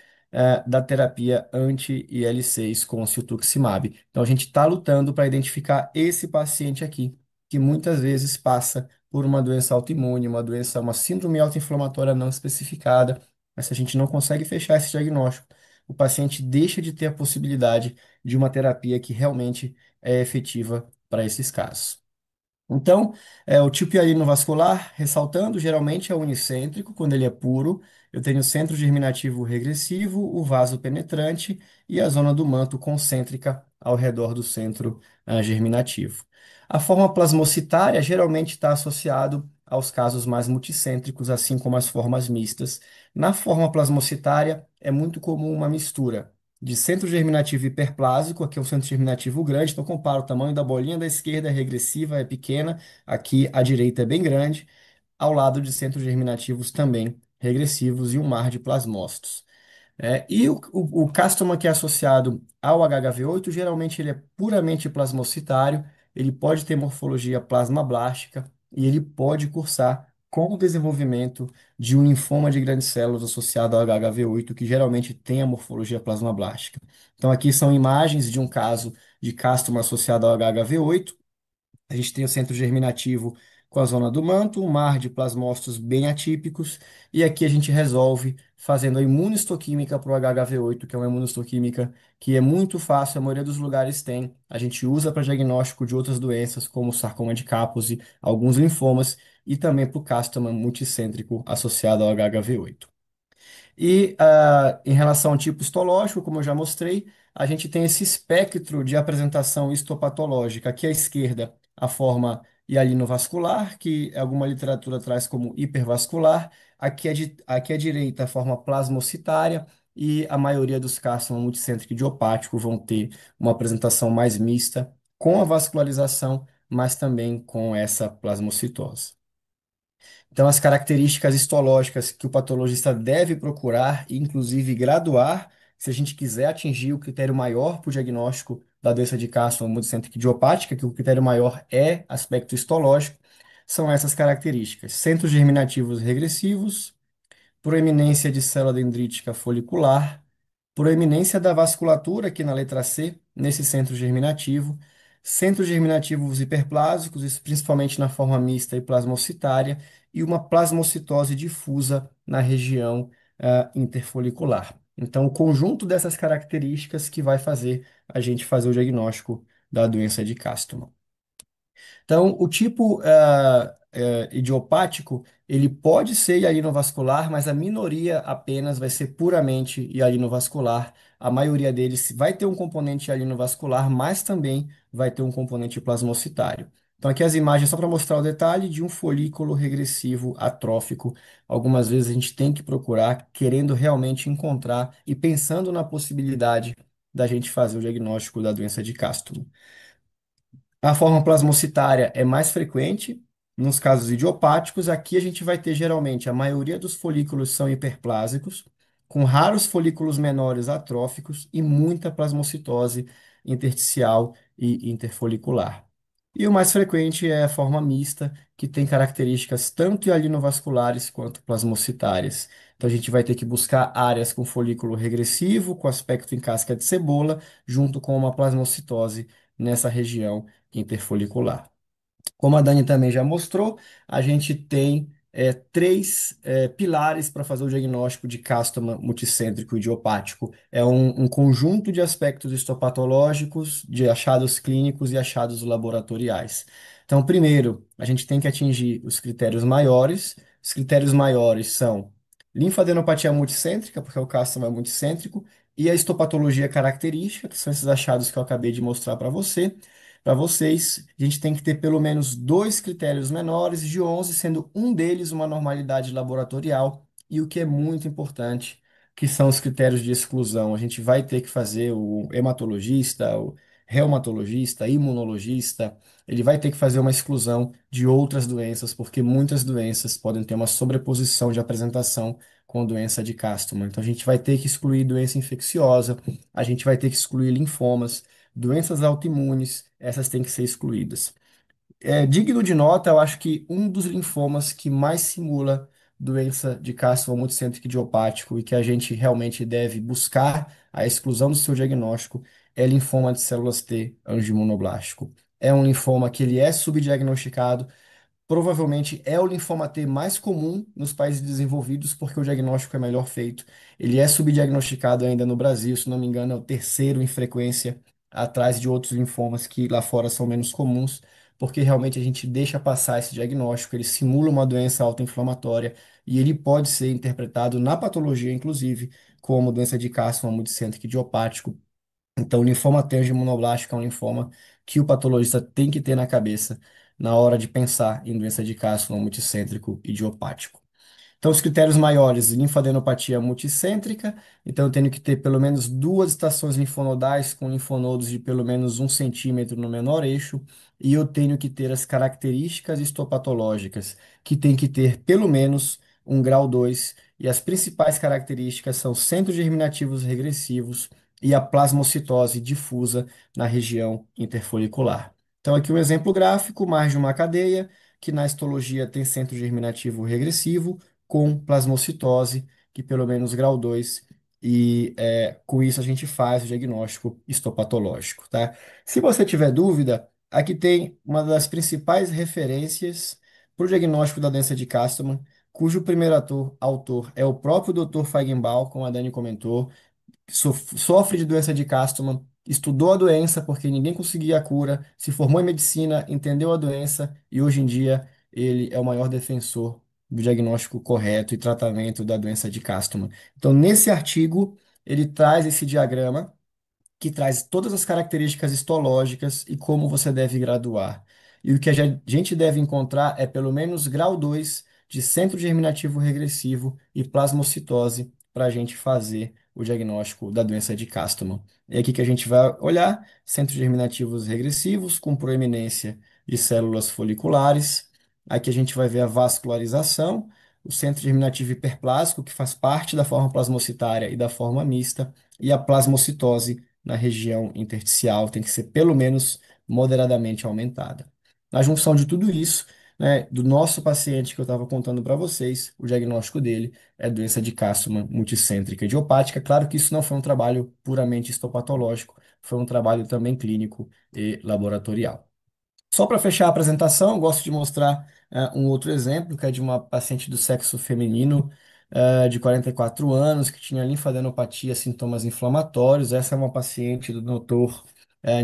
da terapia anti-IL-6 com o ciltuximab. Então a gente está lutando para identificar esse paciente aqui que muitas vezes passa por uma doença autoimune, uma doença, uma síndrome autoinflamatória não especificada, mas se a gente não consegue fechar esse diagnóstico, o paciente deixa de ter a possibilidade de uma terapia que realmente é efetiva para esses casos. Então, o tipo hialino vascular, ressaltando, geralmente é unicêntrico, quando ele é puro. Eu tenho o centro germinativo regressivo, o vaso penetrante e a zona do manto concêntrica ao redor do centro germinativo. A forma plasmocitária geralmente está associado aos casos mais multicêntricos, assim como as formas mistas. Na forma plasmocitária, é muito comum uma mistura de centro germinativo hiperplásico, aqui é um centro germinativo grande, então compara o tamanho da bolinha da esquerda, é regressiva, é pequena, aqui à direita é bem grande, ao lado de centros germinativos também regressivos e um mar de plasmócitos. E o cástoma que é associado ao HHV8, geralmente ele é puramente plasmocitário, ele pode ter morfologia plasmablástica e ele pode cursar com o desenvolvimento de um linfoma de grandes células associado ao HHV8, que geralmente tem a morfologia plasmablástica. Então aqui são imagens de um caso de cástoma associado ao HHV8. A gente tem o centro germinativo com a zona do manto, um mar de plasmócitos bem atípicos, e aqui a gente resolve fazendo a imunohistoquímica para o HHV8, que é uma imunohistoquímica que é muito fácil, a maioria dos lugares tem. A gente usa para diagnóstico de outras doenças, como sarcoma de Kaposi, alguns linfomas, e também para o castoma multicêntrico associado ao HHV8. E em relação ao tipo histológico, como eu já mostrei, a gente tem esse espectro de apresentação histopatológica. Aqui à esquerda, a forma hialinovascular, que alguma literatura traz como hipervascular. Aqui à direita, a forma plasmocitária. E a maioria dos casos multicêntrico idiopático vão ter uma apresentação mais mista, com a vascularização, mas também com essa plasmocitose. Então, as características histológicas que o patologista deve procurar, e inclusive graduar, se a gente quiser atingir o critério maior para o diagnóstico da doença de Castro multicêntrica idiopática, que o critério maior é aspecto histológico, são essas características: centros germinativos regressivos, proeminência de célula dendrítica folicular, proeminência da vasculatura, aqui na letra C, nesse centro germinativo, centros germinativos hiperplásicos, isso principalmente na forma mista e plasmocitária, e uma plasmocitose difusa na região interfolicular. Então, o conjunto dessas características que vai fazer a gente fazer o diagnóstico da doença de Castleman. Então, o tipo idiopático, ele pode ser hialinovascular, mas a minoria apenas vai ser puramente hialinovascular. A maioria deles vai ter um componente hialinovascular, mas também vai ter um componente plasmocitário. Então, aqui as imagens só para mostrar o detalhe de um folículo regressivo atrófico. Algumas vezes a gente tem que procurar, querendo realmente encontrar e pensando na possibilidade da gente fazer o diagnóstico da doença de Castro. A forma plasmocitária é mais frequente nos casos idiopáticos. Aqui a gente vai ter geralmente a maioria dos folículos são hiperplásicos, com raros folículos menores atróficos e muita plasmocitose intersticial e interfolicular. E o mais frequente é a forma mista, que tem características tanto hialinovasculares quanto plasmocitárias. Então a gente vai ter que buscar áreas com folículo regressivo, com aspecto em casca de cebola, junto com uma plasmocitose nessa região interfolicular. Como a Dani também já mostrou, a gente tem três pilares para fazer o diagnóstico de cástoma multicêntrico idiopático. É um conjunto de aspectos histopatológicos, de achados clínicos e achados laboratoriais. Então, primeiro, a gente tem que atingir os critérios maiores. Os critérios maiores são linfadenopatia multicêntrica, porque o cástoma é multicêntrico, e a histopatologia característica, que são esses achados que eu acabei de mostrar para vocês, a gente tem que ter pelo menos dois critérios menores de 11, sendo um deles uma normalidade laboratorial, e o que é muito importante, que são os critérios de exclusão. A gente vai ter que fazer o hematologista, o reumatologista, imunologista, ele vai ter que fazer uma exclusão de outras doenças, porque muitas doenças podem ter uma sobreposição de apresentação com doença de Castleman. Então, a gente vai ter que excluir doença infecciosa, a gente vai ter que excluir linfomas, doenças autoimunes, essas têm que ser excluídas. Digno de nota, eu acho que um dos linfomas que mais simula doença de Castleman multicêntrico idiopático e que a gente realmente deve buscar a exclusão do seu diagnóstico é linfoma de células T angioimunoblástico. É um linfoma que ele é subdiagnosticado. Provavelmente é o linfoma T mais comum nos países desenvolvidos, porque o diagnóstico é melhor feito. Ele é subdiagnosticado ainda no Brasil, se não me engano, é o terceiro em frequência, atrás de outros linfomas que lá fora são menos comuns, porque realmente a gente deixa passar esse diagnóstico, ele simula uma doença autoinflamatória e ele pode ser interpretado na patologia, inclusive, como doença de Castleman multicêntrico idiopático. Então, o linfoma tangiomonoblástico é um linfoma que o patologista tem que ter na cabeça na hora de pensar em doença de Castleman multicêntrico idiopático. Então, os critérios maiores, linfadenopatia multicêntrica, então eu tenho que ter pelo menos duas estações linfonodais com linfonodos de pelo menos 1 centímetro no menor eixo, e eu tenho que ter as características histopatológicas, que tem que ter pelo menos um grau 2, e as principais características são centros germinativos regressivos e a plasmocitose difusa na região interfolicular. Então, aqui um exemplo gráfico, mais de uma cadeia, que na histologia tem centro germinativo regressivo, com plasmocitose, que pelo menos grau 2 e com isso a gente faz o diagnóstico histopatológico, tá? Se você tiver dúvida, aqui tem uma das principais referências para o diagnóstico da doença de Castleman, cujo primeiro autor é o próprio Dr. Feigenbaum, como a Dani comentou, que sofre de doença de Castleman, estudou a doença porque ninguém conseguia a cura, se formou em medicina, entendeu a doença e hoje em dia ele é o maior defensor do diagnóstico correto e tratamento da doença de Castleman. Então, nesse artigo, ele traz esse diagrama que traz todas as características histológicas e como você deve graduar. E o que a gente deve encontrar é pelo menos grau 2 de centro germinativo regressivo e plasmocitose para a gente fazer o diagnóstico da doença de Castleman. É aqui que a gente vai olhar centros germinativos regressivos com proeminência de células foliculares. Aqui a gente vai ver a vascularização, o centro germinativo hiperplásico, que faz parte da forma plasmocitária e da forma mista, e a plasmocitose na região intersticial tem que ser pelo menos moderadamente aumentada. Na junção de tudo isso, né, do nosso paciente que eu estava contando para vocês, o diagnóstico dele é doença de Castleman multicêntrica idiopática. Claro que isso não foi um trabalho puramente histopatológico, foi um trabalho também clínico e laboratorial. Só para fechar a apresentação, eu gosto de mostrar um outro exemplo, que é de uma paciente do sexo feminino, de 44 anos, que tinha linfadenopatia, sintomas inflamatórios. Essa é uma paciente do doutor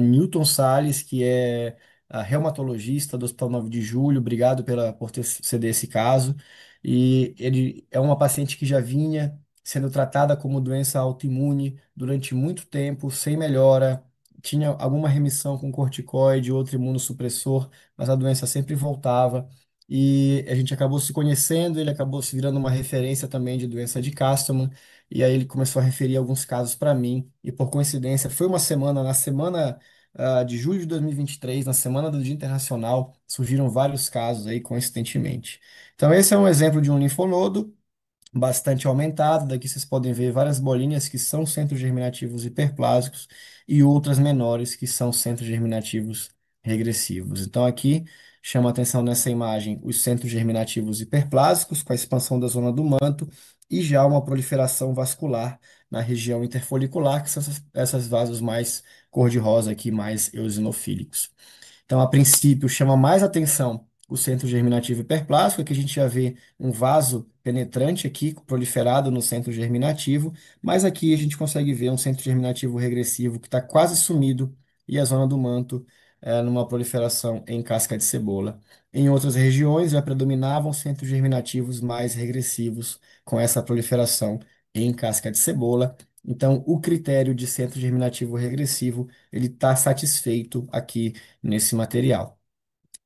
Newton Salles, que é reumatologista do Hospital 9 de Julho. Obrigado por ter ceder esse caso. E ele é uma paciente que já vinha sendo tratada como doença autoimune durante muito tempo, sem melhora, tinha alguma remissão com corticoide, outro imunossupressor, mas a doença sempre voltava. E a gente acabou se conhecendo, ele acabou se virando uma referência também de doença de Castleman, e aí ele começou a referir alguns casos para mim, e por coincidência, foi uma semana, na semana de julho de 2023, na semana do Dia Internacional, surgiram vários casos aí, coincidentemente. Então, esse é um exemplo de um linfonodo bastante aumentado. Daqui vocês podem ver várias bolinhas que são centros germinativos hiperplásicos e outras menores que são centros germinativos regressivos. Então aqui chama atenção nessa imagem os centros germinativos hiperplásicos com a expansão da zona do manto e já uma proliferação vascular na região interfolicular, que são essas vasos mais cor-de-rosa aqui, mais eosinofílicos. Então, a princípio, chama mais atenção o centro germinativo hiperplástico, que a gente já vê um vaso penetrante aqui, proliferado no centro germinativo, mas aqui a gente consegue ver um centro germinativo regressivo que está quase sumido e a zona do manto numa proliferação em casca de cebola. Em outras regiões já predominavam centros germinativos mais regressivos com essa proliferação em casca de cebola. Então, o critério de centro germinativo regressivo ele está satisfeito aqui nesse material.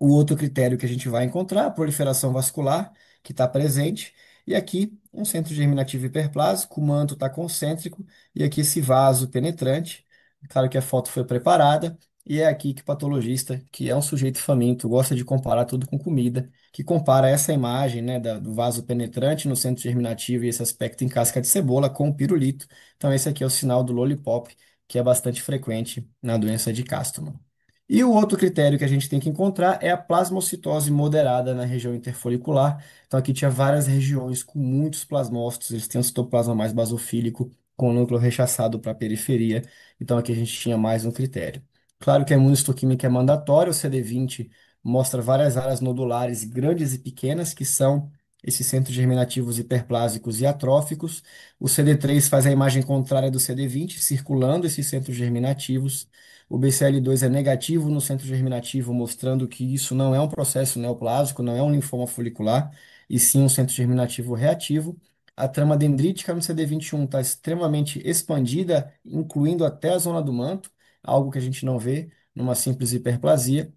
O outro critério que a gente vai encontrar, a proliferação vascular, que está presente, e aqui um centro germinativo hiperplásico, o manto está concêntrico, e aqui esse vaso penetrante. Claro que a foto foi preparada, e é aqui que o patologista, que é um sujeito faminto, gosta de comparar tudo com comida, que compara essa imagem, né, do vaso penetrante no centro germinativo e esse aspecto em casca de cebola com o pirulito. Então esse aqui é o sinal do lollipop, que é bastante frequente na doença de Castleman. E o outro critério que a gente tem que encontrar é a plasmocitose moderada na região interfolicular. Então, aqui tinha várias regiões com muitos plasmócitos, eles têm um citoplasma mais basofílico, com o núcleo rechaçado para a periferia. Então, aqui a gente tinha mais um critério. Claro que a imunohistoquímica é mandatória, o CD20 mostra várias áreas nodulares grandes e pequenas, que são esses centros germinativos hiperplásicos e atróficos. O CD3 faz a imagem contrária do CD20, circulando esses centros germinativos. O BCL2 é negativo no centro germinativo, mostrando que isso não é um processo neoplásico, não é um linfoma folicular, e sim um centro germinativo reativo. A trama dendrítica no CD21 está extremamente expandida, incluindo até a zona do manto, algo que a gente não vê numa simples hiperplasia.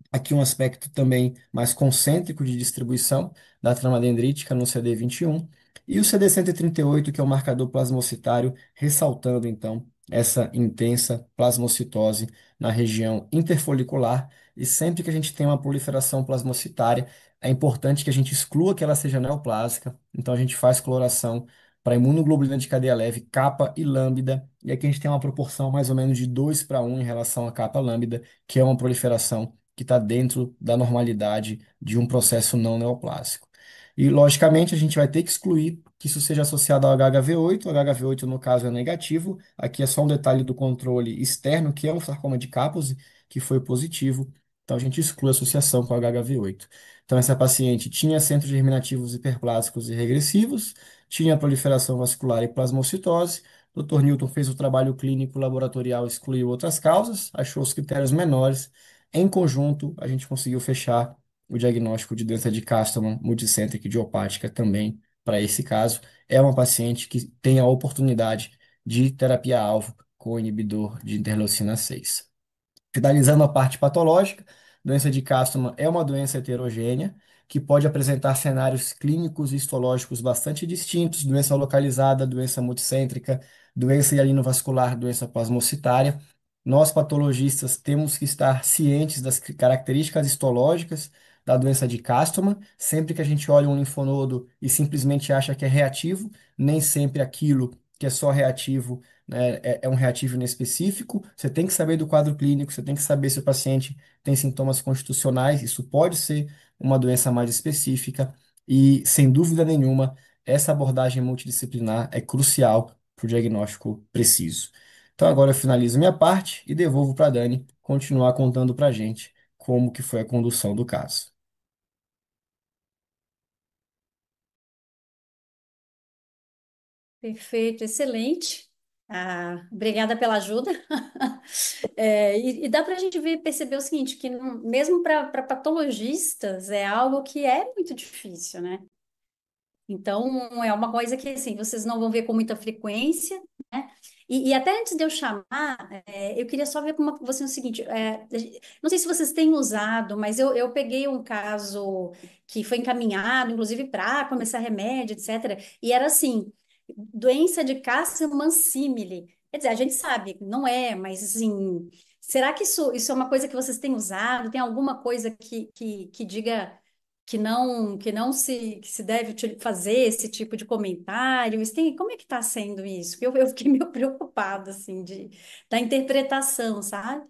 Aqui um aspecto também mais concêntrico de distribuição da trama dendrítica no CD21 e o CD138, que é o marcador plasmocitário, ressaltando então essa intensa plasmocitose na região interfolicular. E sempre que a gente tem uma proliferação plasmocitária, é importante que a gente exclua que ela seja neoplásica. Então a gente faz coloração para imunoglobulina de cadeia leve, capa e lambda. E aqui a gente tem uma proporção mais ou menos de 2:1 em relação à capa lambda, que é uma proliferação que está dentro da normalidade de um processo não neoplásico. E, logicamente, a gente vai ter que excluir que isso seja associado ao HHV8. O HHV8, no caso, é negativo. Aqui é só um detalhe do controle externo, que é um sarcoma de Kaposi, que foi positivo. Então, a gente exclui a associação com o HHV8. Então, essa paciente tinha centros germinativos hiperplásicos e regressivos, tinha proliferação vascular e plasmocitose. O Dr. Newton fez o trabalho clínico laboratorial, excluiu outras causas, achou os critérios menores. Em conjunto, a gente conseguiu fechar o diagnóstico de doença de Castleman multicêntrica idiopática também para esse caso. É uma paciente que tem a oportunidade de terapia-alvo com o inibidor de interleucina 6. Finalizando a parte patológica, doença de Castleman é uma doença heterogênea que pode apresentar cenários clínicos e histológicos bastante distintos, doença localizada, doença multicêntrica, doença hialinovascular, doença plasmocitária. Nós, patologistas, temos que estar cientes das características histológicas da doença de Castleman. Sempre que a gente olha um linfonodo e simplesmente acha que é reativo, nem sempre aquilo que é só reativo, né, é um reativo inespecífico. Você tem que saber do quadro clínico, você tem que saber se o paciente tem sintomas constitucionais. Isso pode ser uma doença mais específica. E, sem dúvida nenhuma, essa abordagem multidisciplinar é crucial para o diagnóstico preciso. Então, agora eu finalizo minha parte e devolvo para a Dani continuar contando para a gente como que foi a condução do caso. Perfeito, excelente. Obrigada pela ajuda. E dá para a gente ver, perceber o seguinte, que mesmo para patologistas é algo que é muito difícil, né? Então, é uma coisa que, assim, vocês não vão ver com muita frequência, né? E até antes de eu chamar, eu queria só ver com você o seguinte, não sei se vocês têm usado, mas eu peguei um caso que foi encaminhado, inclusive, para começar remédio, etc. E era assim, doença de Castleman simile. Quer dizer, a gente sabe, não é, mas assim, será que isso é uma coisa que vocês têm usado? Tem alguma coisa que diga que se deve fazer esse tipo de comentário? Como é que está sendo isso? Eu fiquei meio preocupada, assim, da interpretação, sabe?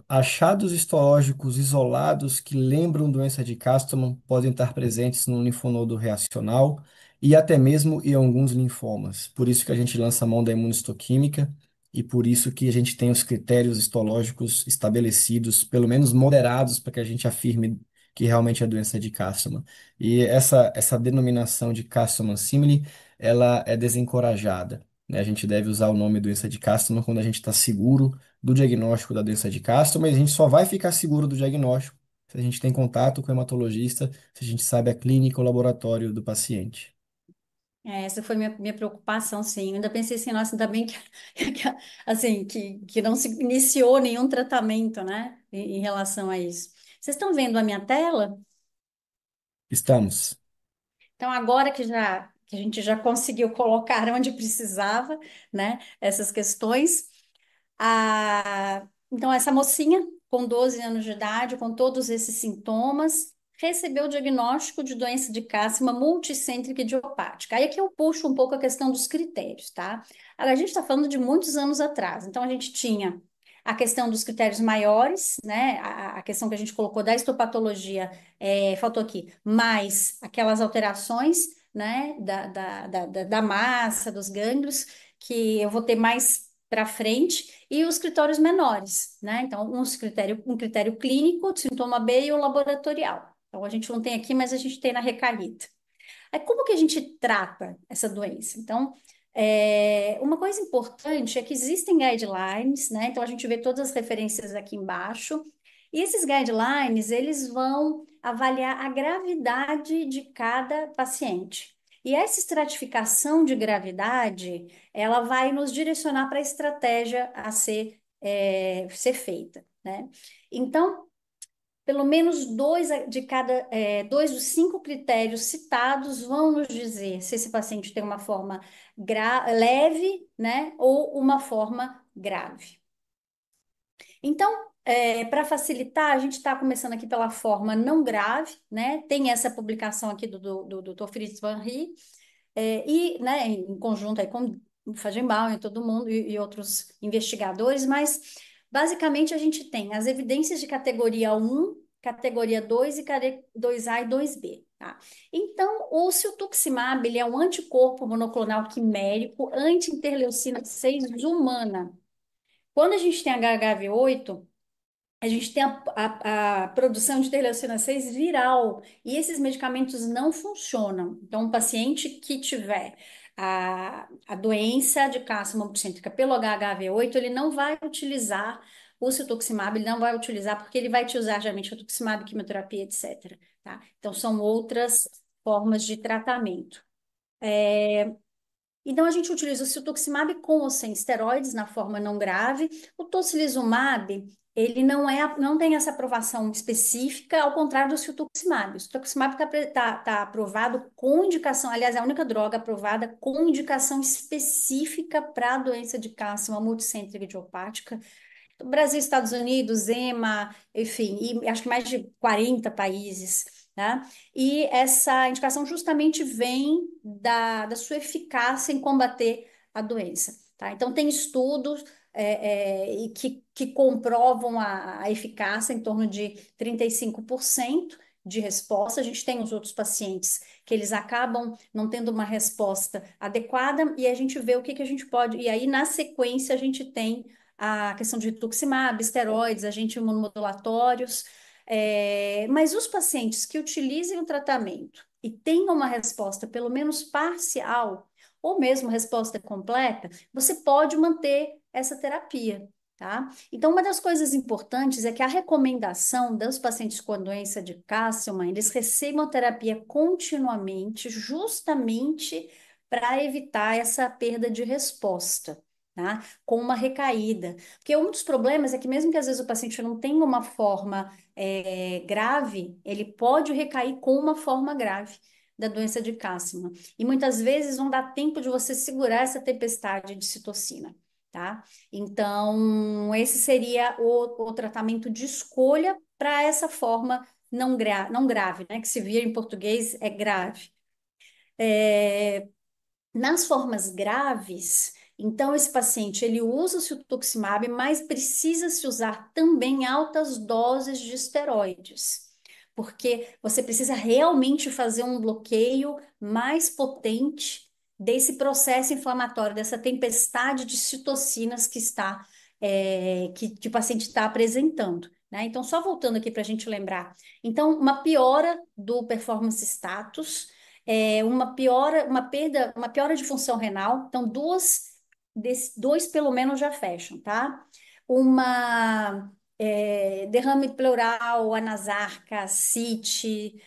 Achados histológicos isolados que lembram doença de Castleman podem estar presentes no linfonodo reacional e até mesmo em alguns linfomas. Por isso que a gente lança a mão da imunistoquímica e por isso que a gente tem os critérios histológicos estabelecidos, pelo menos moderados, para que a gente afirme que realmente é doença de Castleman. E essa denominação de Castleman simile, ela é desencorajada, né? A gente deve usar o nome doença de Castleman quando a gente está seguro do diagnóstico da doença de Castro, mas a gente só vai ficar seguro do diagnóstico se a gente tem contato com o hematologista, se a gente sabe a clínica ou laboratório do paciente. Essa foi minha preocupação, sim. Eu ainda pensei assim, nossa, ainda bem assim, que não se iniciou nenhum tratamento, né, em relação a isso. Vocês estão vendo a minha tela? Estamos. Então, agora que a gente já conseguiu colocar onde precisava, né, essas questões, então, essa mocinha, com 12 anos de idade, com todos esses sintomas, recebeu o diagnóstico de doença de Cássia multicêntrica idiopática. Aí aqui eu puxo um pouco a questão dos critérios, tá? Agora, a gente está falando de muitos anos atrás, então a gente tinha a questão dos critérios maiores, né? A questão que a gente colocou da histopatologia, faltou aqui, mais aquelas alterações, né, da massa, dos gânglios, que eu vou ter mais para frente, e os critérios menores, né? Então, um critério clínico, sintoma B e o laboratorial. Então, a gente não tem aqui, mas a gente tem na recaída. Aí, como que a gente trata essa doença? Então, uma coisa importante é que existem guidelines, né? Então, a gente vê todas as referências aqui embaixo, e esses guidelines, eles vão avaliar a gravidade de cada paciente. E essa estratificação de gravidade, ela vai nos direcionar para a estratégia a ser feita, né? Então, pelo menos dois dos 5 critérios citados vão nos dizer se esse paciente tem uma forma leve, né, ou uma forma grave. Então, para facilitar, a gente está começando aqui pela forma não grave, né? Tem essa publicação aqui do Dr. Fritz Van Rie, e, né, em conjunto aí com o Fajembauer e todo mundo e outros investigadores, mas basicamente a gente tem as evidências de categoria 1, categoria 2 e 2A e 2B, tá? Então, o ciltuximab, ele é um anticorpo monoclonal quimérico anti-interleucina 6 humana. Quando a gente tem HHV8, a gente tem a produção de interleucina 6 viral, e esses medicamentos não funcionam. Então, um paciente que tiver a doença de cássio multicêntrica pelo HHV8, ele não vai utilizar o cetuximab, ele não vai utilizar, porque ele vai te usar geralmente rituximab, quimioterapia, etc. Tá? Então, são outras formas de tratamento. Então, a gente utiliza o cetuximab com ou sem esteroides, na forma não grave. O tocilizumab, ele não tem essa aprovação específica, ao contrário do cetuximab. O cetuximab está aprovado com indicação, aliás, é a única droga aprovada com indicação específica para a doença de câncer, uma multicêntrica idiopática. Brasil, Estados Unidos, EMA, enfim, e acho que mais de 40 países, né? E essa indicação justamente vem da sua eficácia em combater a doença, tá? Então, tem estudos e que comprovam a eficácia em torno de 35% de resposta. A gente tem os outros pacientes que eles acabam não tendo uma resposta adequada, e a gente vê o que a gente pode. E aí, na sequência, a gente tem a questão de rituximab, esteroides, agentes imunomodulatórios. Mas os pacientes que utilizem o tratamento e tenham uma resposta pelo menos parcial, ou mesmo resposta completa, você pode manter essa terapia, tá? Então, uma das coisas importantes é que a recomendação dos pacientes com a doença de Castleman, eles recebam terapia continuamente, justamente para evitar essa perda de resposta, tá? Com uma recaída. Porque um dos problemas é que mesmo que às vezes o paciente não tenha uma forma grave, ele pode recair com uma forma grave da doença de Castleman. E muitas vezes não dá tempo de você segurar essa tempestade de citocina, tá? Então, esse seria o tratamento de escolha para essa forma não grave, né? Que se via em português é grave. Nas formas graves, então esse paciente ele usa o cetuximab, mas precisa se usar também altas doses de esteroides, porque você precisa realmente fazer um bloqueio mais potente desse processo inflamatório, dessa tempestade de citocinas que o paciente está apresentando, né? Então, só voltando aqui para a gente lembrar. Então, uma piora do performance status, uma piora de função renal. Então, dois pelo menos já fecham, tá? Derrame pleural, anasarca, ascite,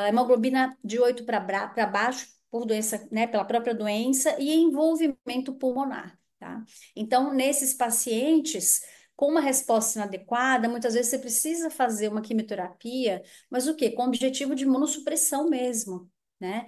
hemoglobina de 8 para baixo, por doença, né, pela própria doença, e envolvimento pulmonar, tá? Então, nesses pacientes com uma resposta inadequada, muitas vezes você precisa fazer uma quimioterapia, mas o quê? Com objetivo de imunossupressão mesmo, né?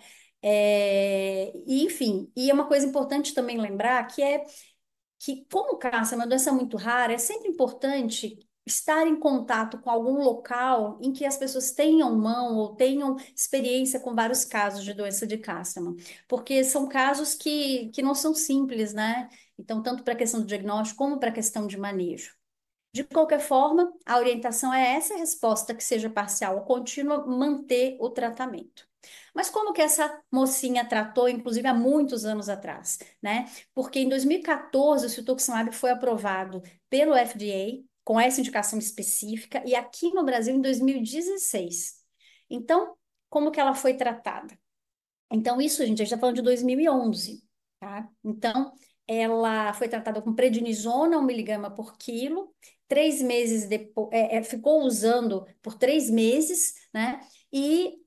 Enfim, e é uma coisa importante também lembrar que, como o câncer é uma doença muito rara, é sempre importante estar em contato com algum local em que as pessoas tenham mão ou tenham experiência com vários casos de doença de Castleman, porque são casos que não são simples, né? Então, tanto para a questão do diagnóstico como para a questão de manejo. De qualquer forma, a orientação é essa resposta que seja parcial ou contínua, manter o tratamento. Mas como que essa mocinha tratou, inclusive há muitos anos atrás, né? Porque em 2014 o cetuximab foi aprovado pelo FDA com essa indicação específica e aqui no Brasil em 2016. Então, como que ela foi tratada? Então, isso, gente, a gente está falando de 2011, tá? Então, ela foi tratada com prednisona, 1 miligrama por quilo, 3 meses depois, ficou usando por 3 meses, né? E,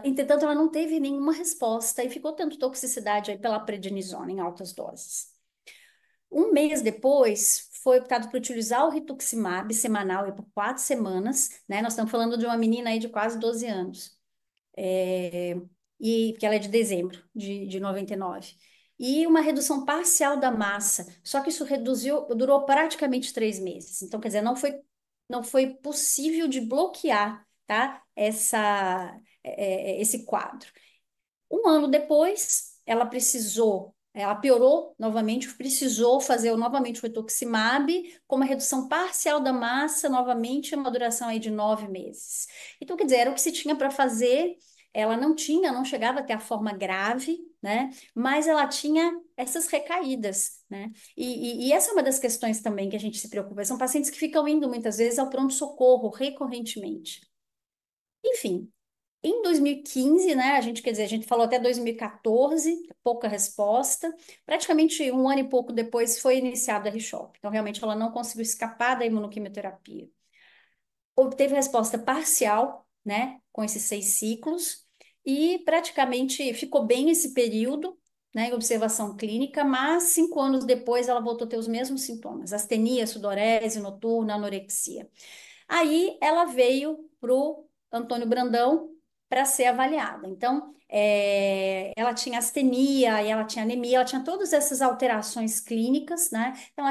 entretanto, ela não teve nenhuma resposta e ficou tendo toxicidade aí pela prednisona em altas doses. 1 mês depois, foi optado por utilizar o rituximab semanal aí por 4 semanas, né? Nós estamos falando de uma menina aí de quase 12 anos e que ela é de dezembro de 99. E uma redução parcial da massa, só que isso durou praticamente 3 meses. Então, quer dizer, não foi possível de bloquear, tá? Esse quadro. 1 ano depois, ela piorou novamente, precisou fazer novamente o rituximab com uma redução parcial da massa, novamente uma duração aí de 9 meses. Então, quer dizer, era o que se tinha para fazer. Ela não chegava até a forma grave, né? Mas ela tinha essas recaídas, né? E essa é uma das questões também que a gente se preocupa. São pacientes que ficam indo muitas vezes ao pronto-socorro recorrentemente. Enfim, em 2015, né, quer dizer, a gente falou até 2014, pouca resposta. Praticamente 1 ano e pouco depois foi iniciada a RCHOP. Então, realmente, ela não conseguiu escapar da imunoquimioterapia. Obteve resposta parcial, né, com esses 6 ciclos, e praticamente ficou bem esse período, né, em observação clínica, mas 5 anos depois ela voltou a ter os mesmos sintomas: astenia, sudorese noturna, anorexia. Aí ela veio para o Antônio Brandão para ser avaliada. Então, ela tinha astenia, e ela tinha anemia, ela tinha todas essas alterações clínicas, né? Então,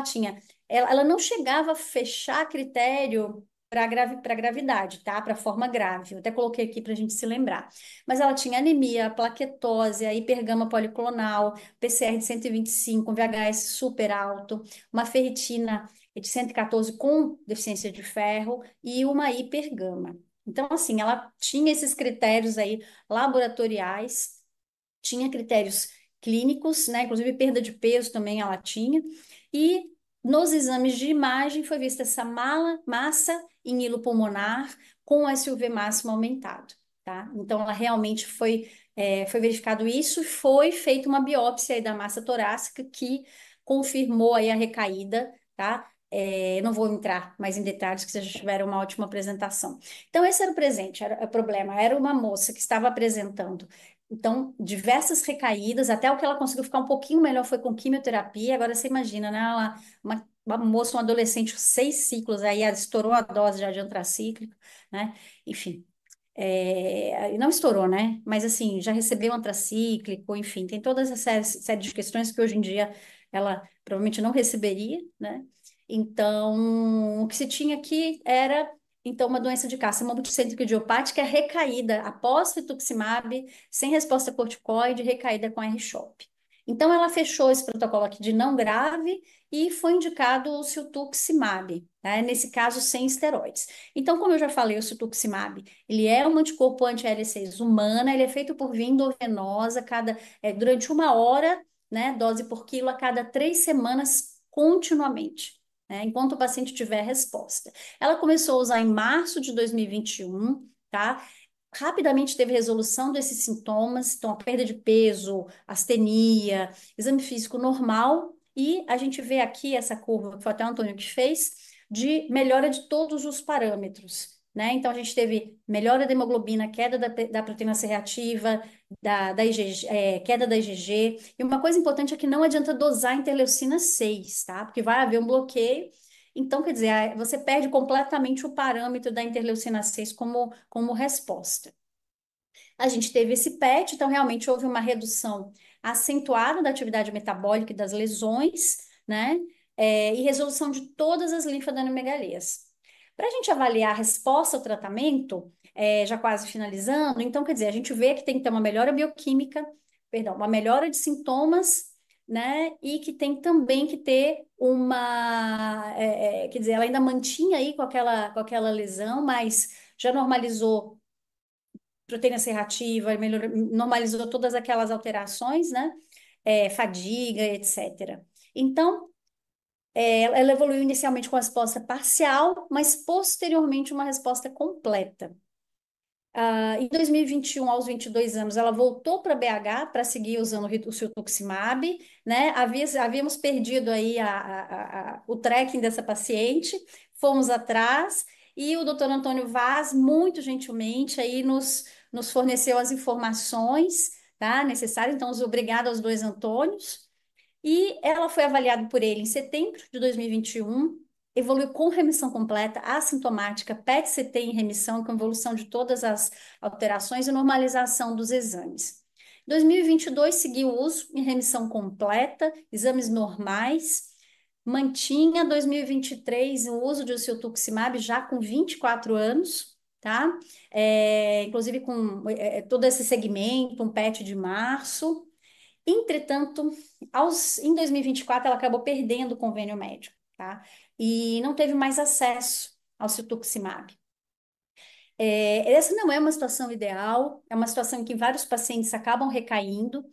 ela não chegava a fechar critério para gravidade, tá? Para forma grave. Eu até coloquei aqui para a gente se lembrar. Mas ela tinha anemia, plaquetose, a hipergama policlonal, PCR de 125, um VHS super alto, uma ferritina de 114 com deficiência de ferro e uma hipergama. Então, assim, ela tinha esses critérios aí laboratoriais, tinha critérios clínicos, né? Inclusive perda de peso também ela tinha, e nos exames de imagem foi vista essa massa em hilo pulmonar com o SUV máximo aumentado, tá? Então, ela realmente foi verificado isso e foi feita uma biópsia aí da massa torácica que confirmou aí a recaída, tá? Não vou entrar mais em detalhes, que vocês já tiveram uma ótima apresentação. Então, esse era o presente, era o problema. Era uma moça que estava apresentando, então, diversas recaídas, até o que ela conseguiu ficar um pouquinho melhor foi com quimioterapia. Agora, você imagina, né? Uma moça, um adolescente, 6 ciclos, aí ela estourou a dose já de antracíclico, né? Enfim, não estourou, né? Mas assim, já recebeu antracíclico, enfim, tem toda essa série de questões que hoje em dia ela provavelmente não receberia, né? Então, o que se tinha aqui era então uma doença de cárcere multicêntrica idiopática recaída após rituximab, sem resposta corticoide, recaída com R-CHOP. Então, ela fechou esse protocolo aqui de não grave e foi indicado o siltuximab, né? Nesse caso, sem esteroides. Então, como eu já falei, o siltuximab ele é um anticorpo anti-IL-6 humana, ele é feito por via endovenosa durante 1 hora, né, dose por quilo a cada 3 semanas, continuamente, né, enquanto o paciente tiver resposta. Ela começou a usar em março de 2021, tá? Rapidamente teve resolução desses sintomas, então a perda de peso, astenia, exame físico normal, e a gente vê aqui essa curva, que foi até o Antônio que fez, de melhora de todos os parâmetros, né? Então, a gente teve melhora da hemoglobina, queda da proteína C reativa, da IgG, queda da IgG. E uma coisa importante é que não adianta dosar interleucina 6, tá? Porque vai haver um bloqueio. Então, quer dizer, você perde completamente o parâmetro da interleucina 6 como resposta. A gente teve esse PET, então realmente houve uma redução acentuada da atividade metabólica e das lesões, né? E resolução de todas as linfadenegalias. Para a gente avaliar a resposta ao tratamento, já quase finalizando, então quer dizer, a gente vê que tem que ter uma melhora bioquímica, perdão, uma melhora de sintomas, né? E que tem também que ter quer dizer, ela ainda mantinha aí com aquela lesão, mas já normalizou proteína C reativa, normalizou todas aquelas alterações, né? Fadiga, etc. Então, ela evoluiu inicialmente com resposta parcial, mas posteriormente uma resposta completa. Em 2021, aos 22 anos, ela voltou para BH para seguir usando o rituximab, né? Havíamos perdido aí o tracking dessa paciente, fomos atrás e o doutor Antônio Vaz, muito gentilmente, aí nos forneceu as informações, tá, necessárias. Então, obrigada aos dois Antônios. E ela foi avaliada por ele em setembro de 2021, evoluiu com remissão completa, assintomática, PET-CT em remissão, com evolução de todas as alterações e normalização dos exames. Em 2022, seguiu o uso em remissão completa, exames normais, mantinha 2023 o uso de ociltuximab já com 24 anos, tá? Inclusive com todo esse segmento, um PET de março. Entretanto, em 2024, ela acabou perdendo o convênio médico, tá? E não teve mais acesso ao cetuximab. Essa não é uma situação ideal, é uma situação em que vários pacientes acabam recaindo,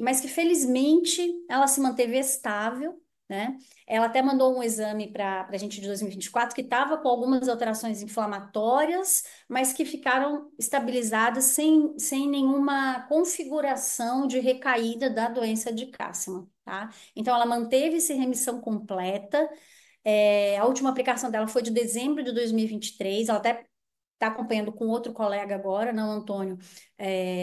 mas que felizmente ela se manteve estável, né? Ela até mandou um exame para a gente de 2024 que estava com algumas alterações inflamatórias, mas que ficaram estabilizadas sem nenhuma configuração de recaída da doença de Castleman, tá? Então ela manteve-se em remissão completa. A última aplicação dela foi de dezembro de 2023, ela até está acompanhando com outro colega agora, não, Antônio,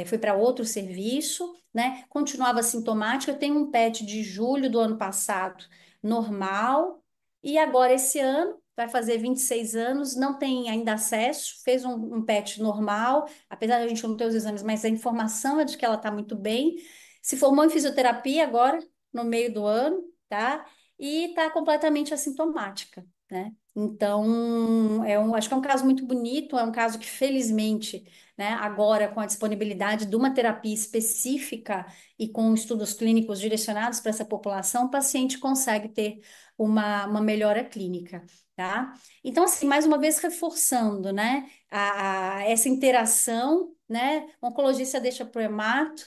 foi para outro serviço, né? Continuava sintomática. Eu tenho um PET de julho do ano passado, normal, e agora esse ano, vai fazer 26 anos, não tem ainda acesso, fez um PET normal, apesar de a gente não ter os exames, mas a informação é de que ela está muito bem. Se formou em fisioterapia agora, no meio do ano, tá? E está completamente assintomática, né? Então, acho que é um caso muito bonito, é um caso que, felizmente, né, agora com a disponibilidade de uma terapia específica e com estudos clínicos direcionados para essa população, o paciente consegue ter uma melhora clínica, tá? Então, assim, mais uma vez reforçando, né, essa interação, né, o oncologista deixa para o hemato,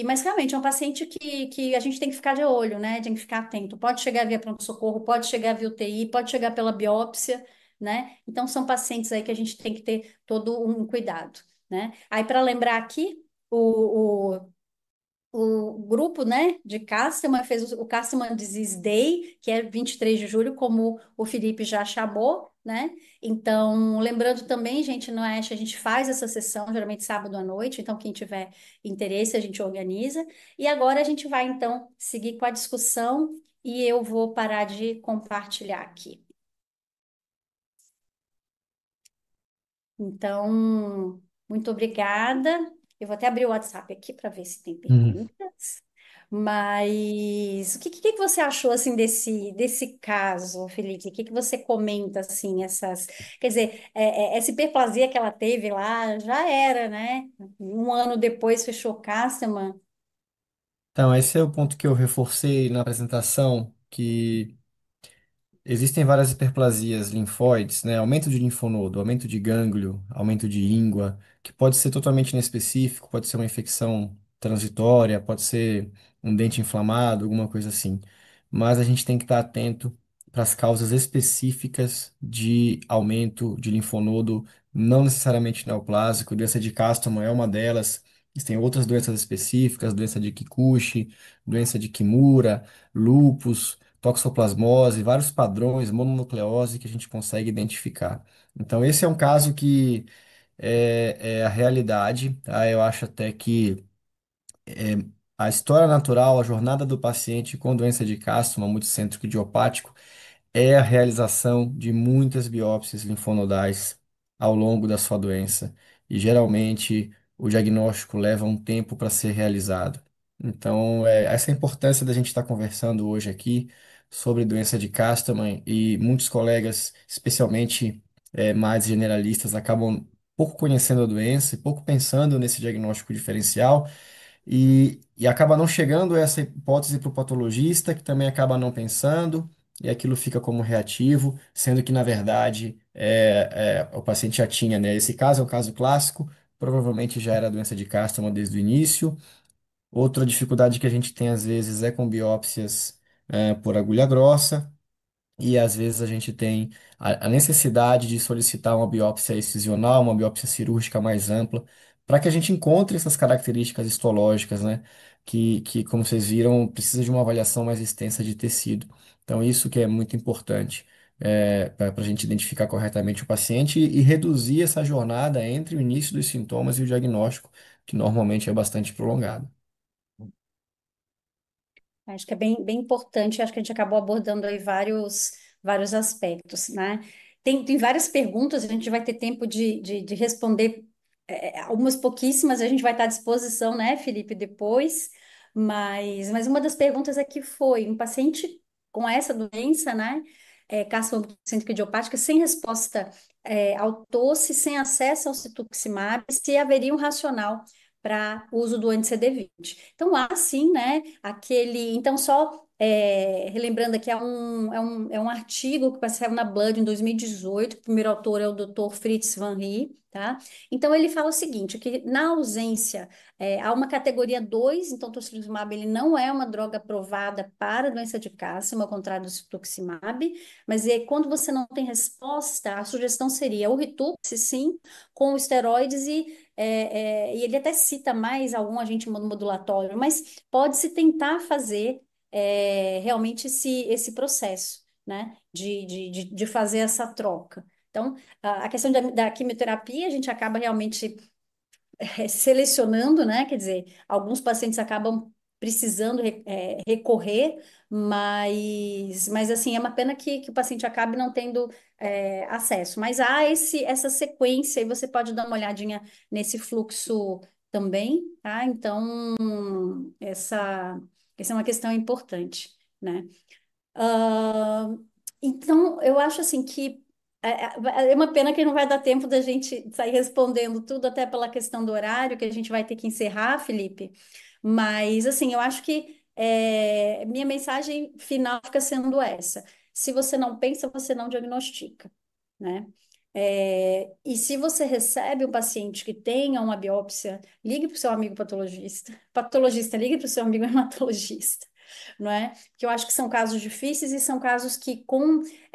Mas realmente é um paciente que a gente tem que ficar de olho, né? Tem que ficar atento. Pode chegar via pronto-socorro, pode chegar via UTI, pode chegar pela biópsia, né? Então são pacientes aí que a gente tem que ter todo um cuidado, né? Aí para lembrar aqui, o grupo, né, de Castleman fez o Castleman Disease Day, que é 23 de julho, como o Felipe já chamou, né? Então, lembrando também, gente, no ASH a gente faz essa sessão, geralmente sábado à noite, então quem tiver interesse a gente organiza. E agora a gente vai, então, seguir com a discussão e eu vou parar de compartilhar aqui. Então, muito obrigada. Eu vou até abrir o WhatsApp aqui para ver se tem Uhum. perguntas. Mas o que você achou assim desse caso, Felipe? O que você comenta assim essas, quer dizer, essa hiperplasia que ela teve lá já era, né? Um ano depois fechou Castleman. Então, esse é o ponto que eu reforcei na apresentação, que existem várias hiperplasias linfóides, né? Aumento de linfonodo, aumento de gânglio, aumento de íngua, que pode ser totalmente inespecífico, pode ser uma infecção transitória, pode ser um dente inflamado, alguma coisa assim. Mas a gente tem que estar atento para as causas específicas de aumento de linfonodo, não necessariamente neoplásico. Doença de Castleman é uma delas. Existem outras doenças específicas, doença de Kikuchi, doença de Kimura, lúpus, toxoplasmose, vários padrões, mononucleose que a gente consegue identificar. Então, esse é um caso que é a realidade, tá? Eu acho até que a história natural, a jornada do paciente com doença de Castro, multicêntrico idiopático, é a realização de muitas biópsias linfonodais ao longo da sua doença. E geralmente o diagnóstico leva um tempo para ser realizado. Então, essa é a importância da gente estar conversando hoje aqui sobre doença de Castleman e muitos colegas, especialmente mais generalistas, acabam pouco conhecendo a doença e pouco pensando nesse diagnóstico diferencial e acaba não chegando essa hipótese para o patologista, que também acaba não pensando, e aquilo fica como reativo, sendo que, na verdade, o paciente já tinha, né? Esse caso é um caso clássico, provavelmente já era doença de Castleman desde o início. Outra dificuldade que a gente tem, às vezes, é com biópsias, por agulha grossa. E às vezes a gente tem a necessidade de solicitar uma biópsia excisional, uma biópsia cirúrgica mais ampla, para que a gente encontre essas características histológicas, né? Como vocês viram, precisa de uma avaliação mais extensa de tecido. Então, isso que é muito importante para a gente identificar corretamente o paciente e reduzir essa jornada entre o início dos sintomas e o diagnóstico, que normalmente é bastante prolongado. Acho que é bem importante, acho que a gente acabou abordando aí vários aspectos, né? Tem várias perguntas, a gente vai ter tempo de responder algumas pouquíssimas, a gente vai estar à disposição, né, Felipe, depois, mas uma das perguntas aqui foi, um paciente com essa doença, né, carcinoma idiopática, sem resposta ao TOCI, sem acesso ao cetuximab, se haveria um racional para uso do anti-CD20. Então, há sim, né, então, só relembrando aqui, é um artigo que saiu na Blood em 2018, o primeiro autor é o Dr. Fritz Van Rie, tá? Então, ele fala o seguinte, que na ausência, há uma categoria 2, então, o tocilizumab, ele não é uma droga aprovada para doença de Castleman, ao contrário do cetuximab, mas quando você não tem resposta, a sugestão seria o Ritux, sim, com esteroides e ele até cita mais algum agente modulatório, mas pode-se tentar fazer realmente esse processo, né, de fazer essa troca. Então, a questão da quimioterapia, a gente acaba realmente selecionando, né? Quer dizer, alguns pacientes acabam precisando recorrer, mas assim, é uma pena que o paciente acabe não tendo acesso. Mas há essa sequência, e você pode dar uma olhadinha nesse fluxo também, tá? Então, essa é uma questão importante, né? Ah, então, eu acho assim que é uma pena que não vai dar tempo da gente sair respondendo tudo, até pela questão do horário, que a gente vai ter que encerrar, Felipe. Mas, assim, eu acho que minha mensagem final fica sendo essa. Se você não pensa, você não diagnostica, né? E se você recebe um paciente que tenha uma biópsia, ligue para o seu amigo patologista. Patologista, ligue para o seu amigo hematologista, não é? Que eu acho que são casos difíceis e são casos que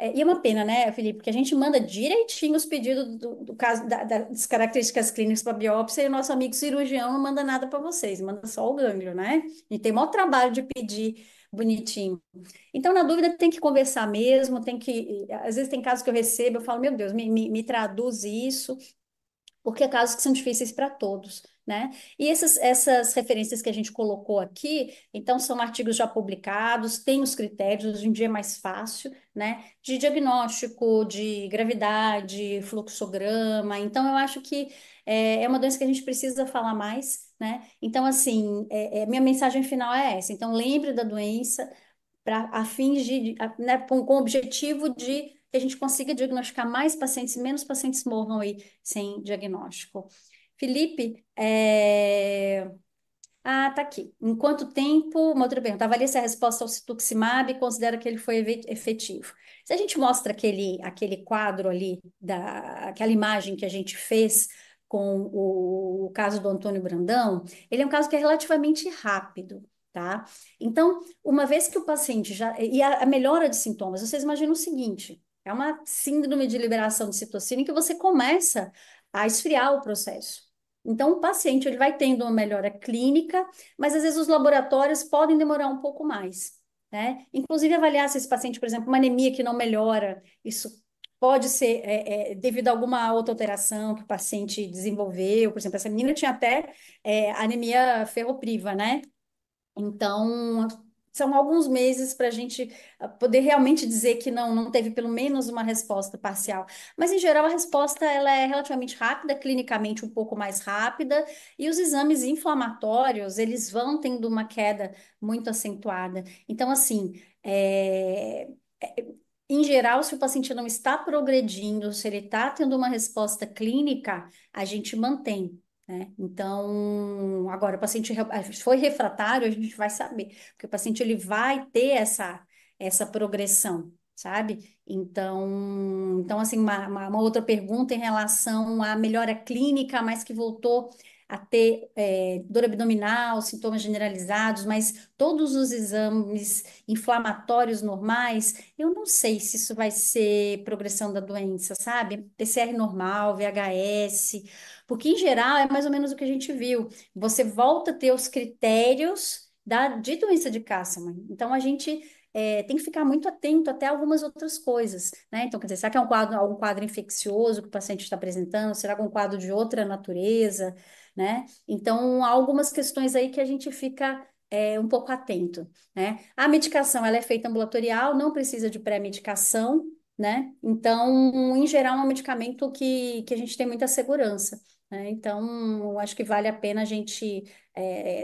e é uma pena, né, Felipe, porque a gente manda direitinho os pedidos do caso, das características clínicas para biópsia e o nosso amigo cirurgião não manda nada para vocês, manda só o gânglio, né? E tem maior trabalho de pedir bonitinho. Então, na dúvida, tem que conversar mesmo, tem que. Às vezes tem casos que eu recebo, eu falo, meu Deus, me traduz isso, porque é casos que são difíceis para todos, né? E essas referências que a gente colocou aqui, então, são artigos já publicados, tem os critérios, hoje em dia é mais fácil, né? De diagnóstico, de gravidade, fluxograma. Então, eu acho que é uma doença que a gente precisa falar mais, né? Então, assim, minha mensagem final é essa. Então, lembre da doença para a fins né, com o objetivo de que a gente consiga diagnosticar mais pacientes e menos pacientes morram aí sem diagnóstico. Felipe, tá aqui. Em quanto tempo, uma outra pergunta, avalia se a resposta ao cetuximab e considera que ele foi efetivo. Se a gente mostra aquele quadro ali, aquela imagem que a gente fez com o caso do Antônio Brandão, ele é um caso que é relativamente rápido, tá? Então, uma vez que o paciente já... E a melhora de sintomas, vocês imaginam o seguinte, é uma síndrome de liberação de citocina em que você começa a esfriar o processo. Então, o paciente ele vai tendo uma melhora clínica, mas às vezes os laboratórios podem demorar um pouco mais, né? Inclusive, avaliar se esse paciente, por exemplo, uma anemia que não melhora, isso pode ser devido a alguma outra alteração que o paciente desenvolveu. Por exemplo, essa menina tinha até anemia ferropriva, né? Então, são alguns meses para a gente poder realmente dizer que não teve pelo menos uma resposta parcial. Mas, em geral, a resposta ela é relativamente rápida, clinicamente um pouco mais rápida, e os exames inflamatórios, eles vão tendo uma queda muito acentuada. Então, assim, em geral, se o paciente não está progredindo, se ele está tendo uma resposta clínica, a gente mantém, né? Então, agora, o paciente foi refratário, a gente vai saber, porque o paciente ele vai ter essa progressão, sabe? Então assim, uma outra pergunta em relação à melhora clínica, mas que voltou a ter dor abdominal, sintomas generalizados, mas todos os exames inflamatórios normais, eu não sei se isso vai ser progressão da doença, sabe? PCR normal, VHS, porque em geral é mais ou menos o que a gente viu. Você volta a ter os critérios de doença de Castleman. Então a gente tem que ficar muito atento até algumas outras coisas, né? Então, quer dizer, será que é algum quadro infeccioso que o paciente está apresentando? Será que é um quadro de outra natureza, né? Então, há algumas questões aí que a gente fica um pouco atento, né? A medicação, ela é feita ambulatorial, não precisa de pré-medicação, né? Então, em geral, é um medicamento que a gente tem muita segurança, né? Então, eu acho que vale a pena a gente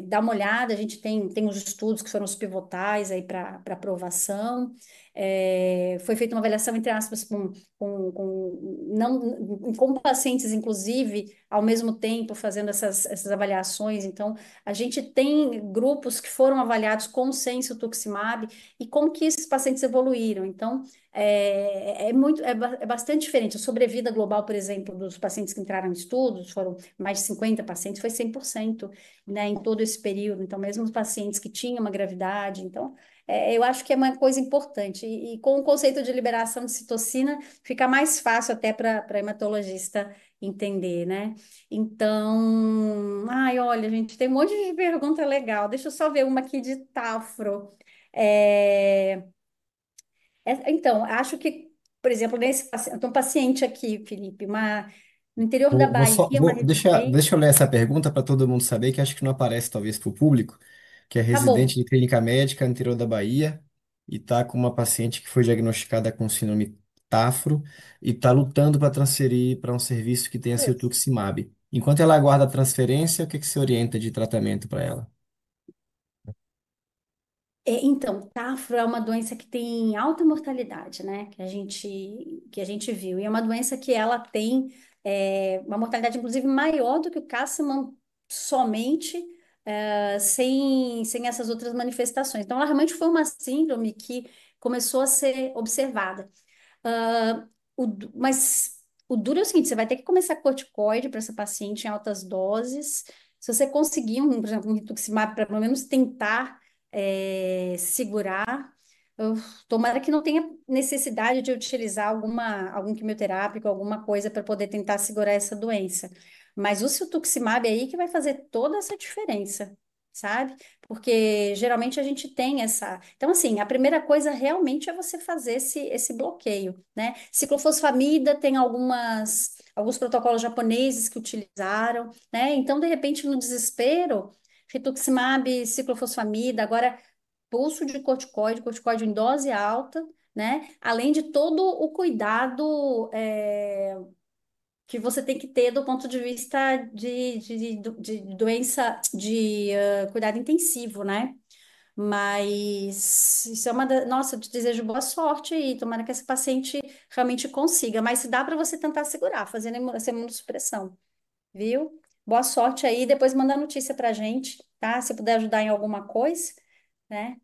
dar uma olhada. A gente tem os estudos que foram os pivotais aí para aprovação. Foi feita uma avaliação, entre aspas, não, com pacientes, inclusive, ao mesmo tempo, fazendo essas avaliações. Então, a gente tem grupos que foram avaliados com senso-tuximab e como que esses pacientes evoluíram. Então, é bastante diferente. A sobrevida global, por exemplo, dos pacientes que entraram em estudos, foram mais de 50 pacientes, foi 100%, né, em todo esse período. Então, mesmo os pacientes que tinham uma gravidade. Então, eu acho que é uma coisa importante. E com o conceito de liberação de citocina, fica mais fácil até para hematologista entender, né? Então, ai, olha, gente, tem um monte de pergunta legal. Deixa eu só ver uma aqui de Tafro. É, então, acho que, por exemplo, tem um paciente aqui, Felipe, no interior da Bahia, uma residente. Deixa eu ler essa pergunta para todo mundo saber, que acho que não aparece talvez para o público, que é Tá residente bom. de clínica médica no interior da Bahia e está com uma paciente que foi diagnosticada com síndrome Tafro e está lutando para transferir para um serviço que tenha Cetuximab. Enquanto ela aguarda a transferência, o que que se orienta de tratamento para ela? Então, Tafro é uma doença que tem alta mortalidade, né? Que a gente viu. E é uma doença que ela tem uma mortalidade, inclusive, maior do que o Castleman somente, sem essas outras manifestações. Então, ela realmente foi uma síndrome que começou a ser observada. Ah, mas O duro é o seguinte, você vai ter que começar corticoide para essa paciente em altas doses. Se você conseguir, por exemplo, um rituximab para pelo menos tentar segurar, eu, tomara que não tenha necessidade de utilizar algum quimioterápico, alguma coisa para poder tentar segurar essa doença. Mas o rituximab é aí que vai fazer toda essa diferença, sabe? Porque geralmente a gente tem essa. Então, assim, a primeira coisa realmente é você fazer esse bloqueio, né? Ciclofosfamida tem alguns protocolos japoneses que utilizaram, né? Então, de repente, no desespero, rituximab, ciclofosfamida, agora pulso de corticoide, corticoide em dose alta, né? Além de todo o cuidado que você tem que ter do ponto de vista de doença, cuidado intensivo, né? Mas isso é Nossa, eu te desejo boa sorte e tomara que essa paciente realmente consiga. Mas se dá para você tentar segurar, fazendo essa imunossupressão, viu? Boa sorte aí, depois manda notícia pra gente, tá? Se puder ajudar em alguma coisa, né?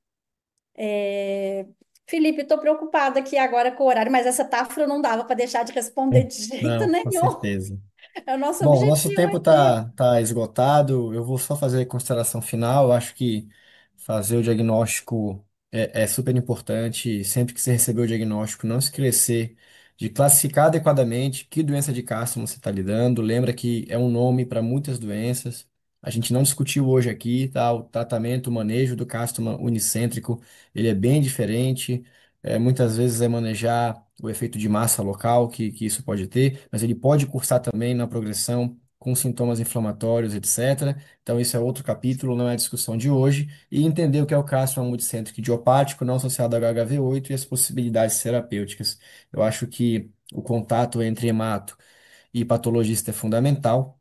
É, Felipe, estou preocupada aqui agora com o horário, mas essa Tafra não dava para deixar de responder de jeito Não, com nenhum. certeza. É o nosso Bom, o nosso objetivo tempo aqui. tá esgotado. Eu vou só fazer a consideração final. Eu acho que fazer o diagnóstico é super importante. Sempre que você receber o diagnóstico, não esquecer de classificar adequadamente que doença de Castro você está lidando. Lembra que é um nome para muitas doenças. A gente não discutiu hoje aqui, tá? O tratamento, o manejo do cástoma unicêntrico, ele é bem diferente. Muitas vezes é manejar o efeito de massa local que isso pode ter, mas ele pode cursar também na progressão com sintomas inflamatórios, etc. Então, isso é outro capítulo, não é a discussão de hoje. E entender o que é o cástoma multicêntrico idiopático não associado a HHV8 e as possibilidades terapêuticas. Eu acho que o contato entre hemato e patologista é fundamental.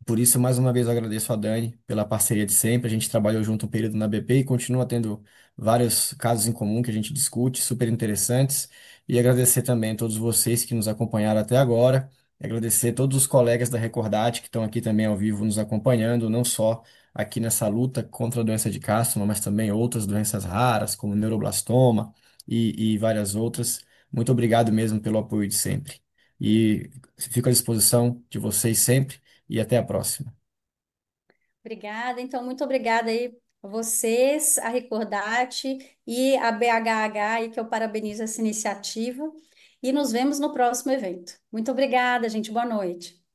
Por isso, mais uma vez, eu agradeço a Dani pela parceria de sempre. A gente trabalhou junto um período na BP e continua tendo vários casos em comum que a gente discute, super interessantes. E agradecer também a todos vocês que nos acompanharam até agora. E agradecer a todos os colegas da Recordate que estão aqui também ao vivo nos acompanhando, não só aqui nessa luta contra a doença de Castro, mas também outras doenças raras, como neuroblastoma e várias outras. Muito obrigado mesmo pelo apoio de sempre. E fico à disposição de vocês sempre e até a próxima. Obrigada, então, muito obrigada aí a vocês, a Recordate e a BHH, aí, que eu parabenizo essa iniciativa. E nos vemos no próximo evento. Muito obrigada, gente. Boa noite.